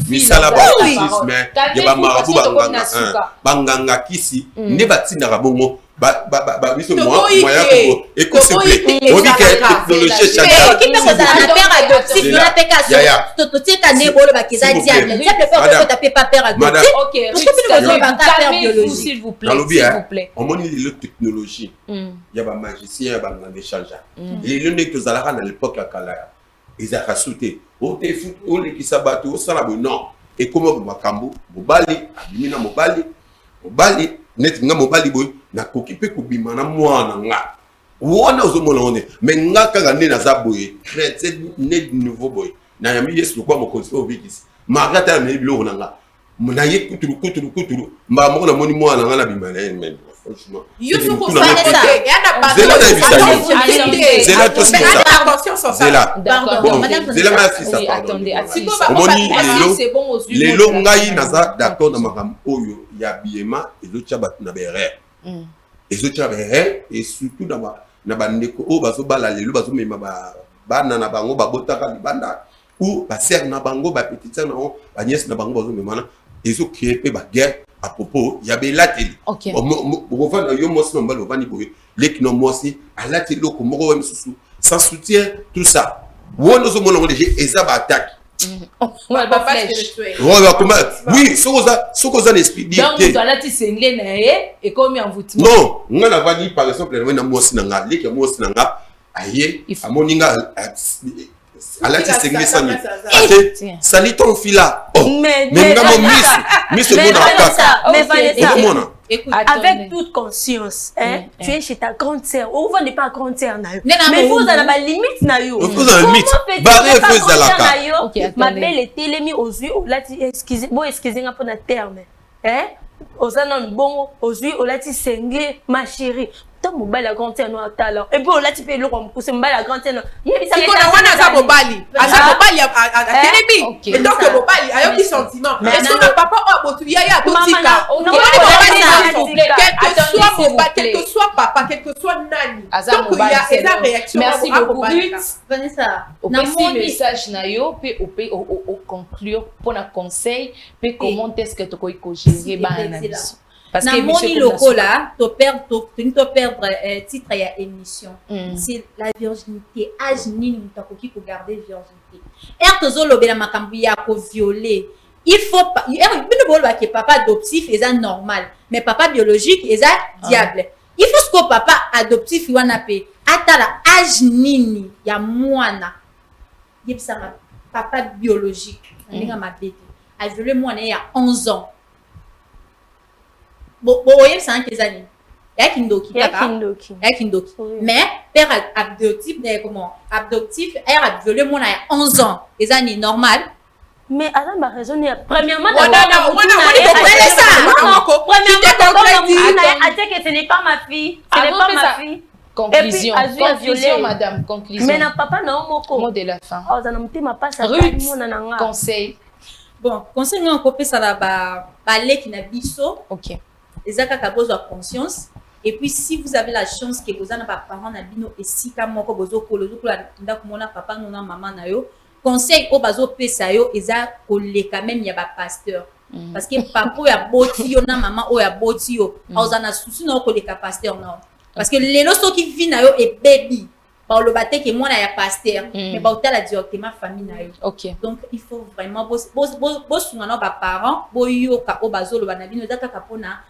misala baautisme ya bamarabu banganga kisi nde batindaka bongo biso moya ekosimple obike technologie oki mpe kozala na père adoptif na mpe kasi totieka nde bolobaka eza diable diable mpe okokota mpe pa père adoptif Calmez-vous, s'il vous plaît. nalobi S'il vous plaît. omoni lelo technologie ya bamagicien ya banganga echange lelo ndenge tozalaka na l'époque ya kala ezalaka su te olekisa bato osala boye non ekoma makambo mobali abimi na mobali neti nga mobali boye nakoki mpe kobima na mwana nga wana ozomona ngo nde me nga kaka nde naza boye chrétien ne nouveau boye nayambi yesu lokwa mokonzi mpe obikisi maka ata yameli biloko na nga naye kutulu mbala moko namoni mwana nga nabima na ye me franchement lelo ngai naza d'accord na makambo oyo ya biema ezotia bato na berere ezotia berere et surtout na bandeko oyo bazobala lelo bazomema bana na bango babotaka libanda ou basere na bango bapetite sere na bango baniese na bango bazomemana ezocrée mpe baguerre à propos ya belateli okofanda yo mwasi na mobali ovandi boye leki na mwasi alati eloko moko we mosusu sans soutien tout ça wana ozomona ngo deja eza baattaque oui soki oza na esprit non nga navandi par exemple na mwasi na nga leki ya mwasi na nga aye Il faut- amoninga alati sengeli sani Tiens. ate sali ton fila oh Mais ngamo miso mais mona Vanessa, kaka mais Ok, Vanessa, okomona Écoute, Attendez. avec toute conscience, hein, tu es chez ta grande sœur. Ou vous n'êtes pas grande sœur, nayo. Nena Mais mo vous umu. avez la limite, nayo. Vous avez la limite. Comment Barré faites-vous pas feu grande sœur, zalaka. nayo? Ok, attendez. Ma belle est télémi aux yeux, là, excusez, bon, excusez-moi pour notre terme. Hein? Aux anon bon, aux yeux, là, tu senglé, ma chérie. Tant mobile la grande sœur, non, talent. Et puis, là, tu peux le repousser, mobile la grande sœur, non. sikona wana aza mobali aza mobali atelemi donc mobali ayoki sentiment esona papa oyo botu yaya atotika quel que soit papa quel que soit nani donc eza réaction Merci beaucoup. Vanessa, Opesi message na yo pe au conclure pour na conseil pe comment est-ce que tu peux gérer bana na biso parce que Namoni lokola to perdre titre ya émission. Mm. C'est la virginité. Âge nini mutakoki ko garder virginité. Er tozo lobela makambu ya ko violer. Il faut pas bino bolo ba ke papa adoptif eza normal mais papa biologique eza diable. Il faut ce que papa adoptif wana pe atala âge nini ya mwana. Yebisa ma papa biologique ndinga mabete. A violé mwana ya 11 ans. Boye c'est un kezani. Ya kindoki kaka. Ya kindoki. Mais père adoptif adoptif a violé mon à 11 ans. Kezani normal. Mais alors ma raison est premièrement premièrement ce n'est pas ma fille, ce n'est pas ma fille. Conclusion, Et puis, conclusion madame, conclusion. Mais na papa na moko. Mot de la fin. Oh ça n'a pas passé Ruth, conseil. Bon, conseil nga ko pesa la ba leki na biso. OK. Ezaka ka besoin conscience. Et puis si vous avez la chance que vous avez pas parents na bino et si ka moko bozo kolozo kula ndako mona papa nona maman na yo. Conseil au bazo pesa yo eza koleka même ya ba pasteur. Parce que papa ya boti yo na maman o ya boti yo. Ozana souci na koleka pasteur non. Parce que les loso qui vivent na yo et baby. Par le bâté que moi na ya pasteur mais ba hôtel directement famille na yo. OK. Donc il faut vraiment bos sungana ba parents boyo ka o bazo lo bana bino zaka kapona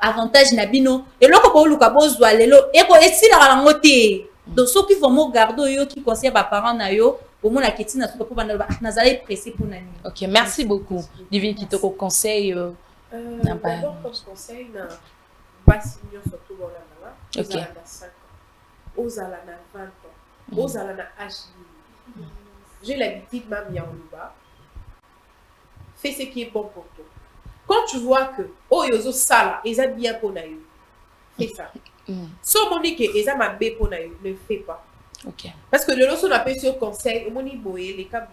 avantage na bino et loko bo luka bozwa lelo eko esila la ngote. Donc ceux qui vont garder yo qui conseille ba parents na yo au moins la ketina tout pour bana nazali pressé pour nani. OK, merci beaucoup. Divine Kitoko conseil d'abord comme conseil na basi surtout bon là. OK. Ozala na 20 ans, ozala na âge. J'ai l'habitude même ya oluba. Fais ce qui est bon pour toi. Quand tu vois que oh yozo sala, eza bien pour na yo. Fais ça. So monique eza mabe pour na yo, ne fais pas. OK. Parce que le loso na pe sur conseil, moni boye, les cas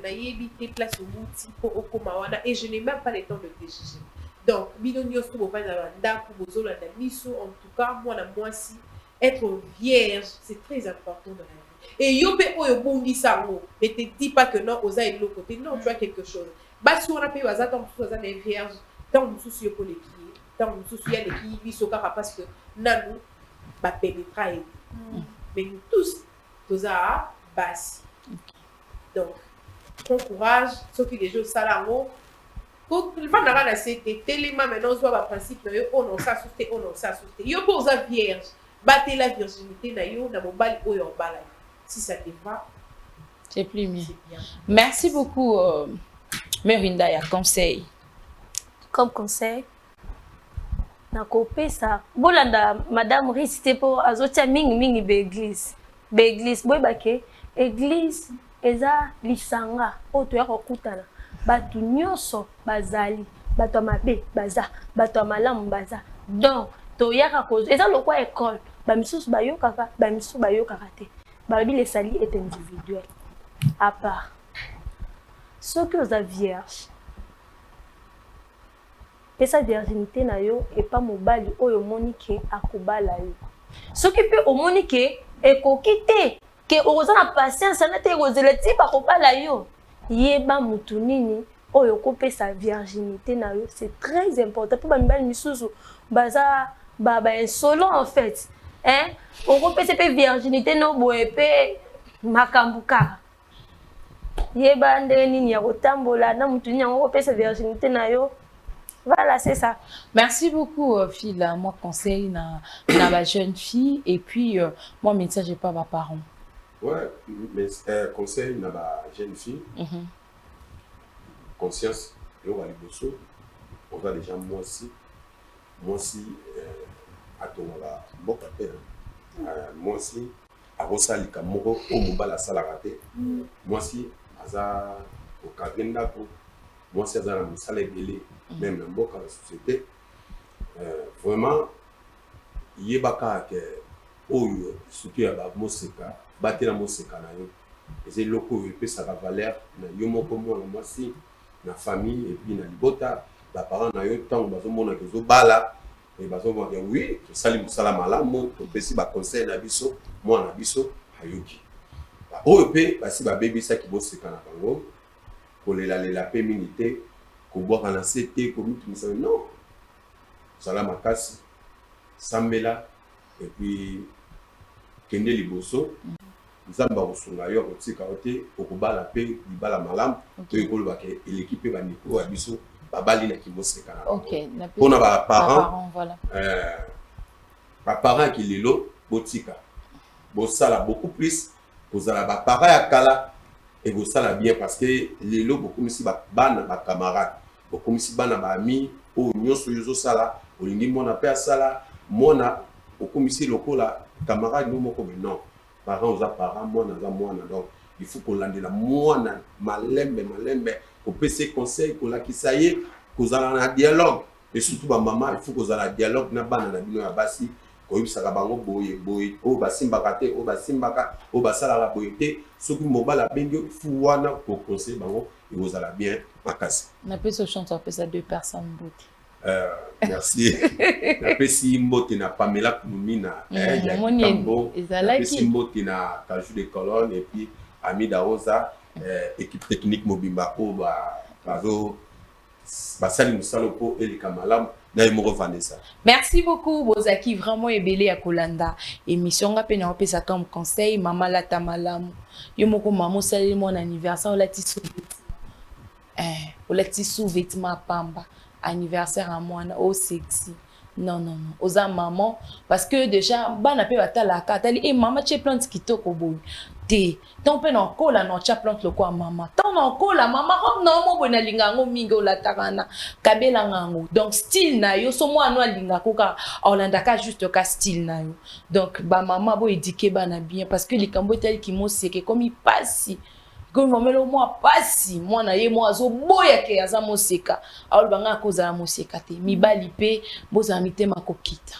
na yebi te place au mouti pour okoma et je n'ai même pas le temps de te juger. Donc, bino nyos ko ba na ndako bozola na miso en tout cas moi na moi si être vierge, c'est très important dans la vie. Et yo pe oyo bondi sango, ne te dis pas que non, osa et l'autre côté, non, tu as quelque chose. Basi on a pe waza tant que osa des vierges, tant que souci pour les pieds, tant que souci les pieds, biso kaka parce que nanou ba pénétrer. Mais nous tous, osa basi. Donc, bon courage, ceux qui les jours salango. Pour le fan na c'était tellement maintenant on voit principe on non ça souté on non ça souté. Yo pour osa vierge. Battez la virginité na yo na mobile ou en bala. Si ça te va, c'est plus mieux. Merci beaucoup Merinda ya conseil. Comme conseil na kopesa bolanda madame récité pour azotia mingi beglise. Beglise boy bake église eza lisanga oto ya kokutana. Batu nyonso bazali, batu mabe baza, batu malamu baza. Donc to yaka cause eza lokwa école. Bamisusu bayokaka, bamisusu bayokaka te. Babi les sali est individuel. À part ceux qui ont vierge. Et sa virginité na yo et pas mobali oyo monique akobala yo. Ceux qui peut au monique et kokite que oza na patience na te ozela ti ba kobala yo. Yeba mutu nini oyo kopesa virginité na yo, c'est très important pour bamibali misusu baza baba insolent en fait. Hein? On repère cette virginité no boepe makambuka. Yeba ndenge nini ya kotambola na mutu nini on repère cette virginité na yo. Voilà, c'est ça. Merci beaucoup, fille. Moi, conseil na ma jeune fille. Et puis, moi, médecin, j'ai pas mes parents. Ouais, mais conseil na ma jeune fille. Conscience, et on va les bosser. On va déjà moi aussi, à ton bon papa. Moi aussi, à Rosalika Moro, au Mobala Salarate. Moi aussi, à au Kagenda, moi aussi, à la Moussale Belé, même un beau dans la société. Vraiment, il y a baka que Oyo, surtout à Moseka, battre la Moseka na yo. Et c'est locaux, il peut ça la valeur, na yo moko moi aussi, na famille et puis na libota, la parent na yo tant bazo mona que zo bala. Et bazo mona que oui, to sali musala malamu, to pesi ba conseil na biso, moi na biso ayoki. Ba oyo pe basi ba baby ça qui Moseka na bango, ko lela pe minité, ko boire na CT, ko mutu misa non. Sala makasi, sambela et puis kende liboso. Nzamba osunga yo otika ote okubala pe libala malam to ekoloba ke l'équipe ba niko ya biso babali na Moseka na. OK, na pona ba parents voilà. Ba parents qui lelo botika. Bo sala beaucoup plus kozala ba parents ya kala et bo sala bien parce que lelo beaucoup misi ba bana ba camarades, beaucoup misi bana ba amis o nyoso yozo sala olingi mona pe sala mona beaucoup misi lokola camarade no moko non. Parents aux parents, moi, donc il faut qu'on l'ande la moi, malembe, qu'on peut se conseiller, qu'on l'a qui ça y est, qu'on a un dialogue. Et surtout, ma maman, il faut qu'on ait un dialogue, n'a pas na bino ya basi, qu'on y sera bango boye, o basimbakate, o basimbaka, o basala boyete, ce qui mobile la bengo, fouana pour conseiller bango, et vous allez bien, makasi. On appelle ce chanteur, on appelle ça deux personnes beauté. Merci. Napesi mbote na Pamela Kumina, Yakitambo, napesi mbote na Kaju de Colonne et puis Amida Rosa, équipe technique Mobimba ko bazo basali musalo po elika malamu na imoro Vanessa. Merci beaucoup Bozaki, vraiment ebele ya kolanda émission ngape na opesa comme conseil mama lata malamu yo moko mama sali mon anniversaire o lati sous vêtement pamba anniversaire à moi oh sexy non oza maman parce que déjà bana pe batala katali et maman tu plante kitoko boy te ton pe na kola no cha plante loko maman ton na kola maman non mo bona linga ngo mingo la takana kabela ngango donc style na yo so moi no linga koka Orlando ka juste ka style na yo donc ba maman bo éduquer bana bien parce que likambo tel qui mo seke comme il passe comme mamelo moi pasi moi na ye moi zo boya ke aza moseka awol banga koza moseka te mibali pe boza mitema kokita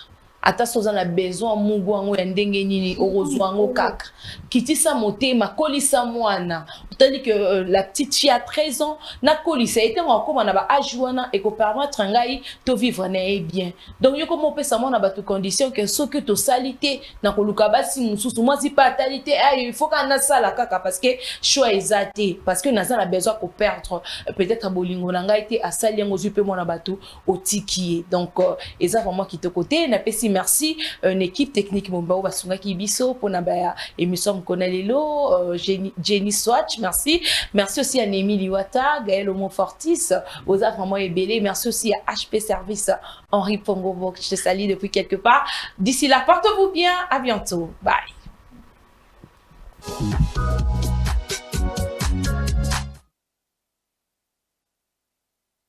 ata soza na besoin mungu wango ya ndenge nini orozwa ngo kaka kitisa motema kolisa mwana tandis que la petite fille a 13 ans na kolisa était encore na ba âge wana et ko permettre ngai to vivre na bien donc yo comme pesa mwana ba to condition que ce que to salité na koluka basi mususu moi si pas talité il faut qu'on sala kaka parce que choix ezate parce que naza na besoin ko perdre peut-être bolingo na ngai te asali ngo zupe mwana bato otiki donc eza vraiment qui te côté na pesi merci une équipe technique Momba Basunga Kibiso pour na ba émission Konalelo Jenny Swatch merci aussi à Némi Liwata Gaël Omofortis aux vraiment ébélé merci aussi à HP Service Henri Pongobo je te salue depuis quelque part d'ici là portez-vous bien à bientôt bye.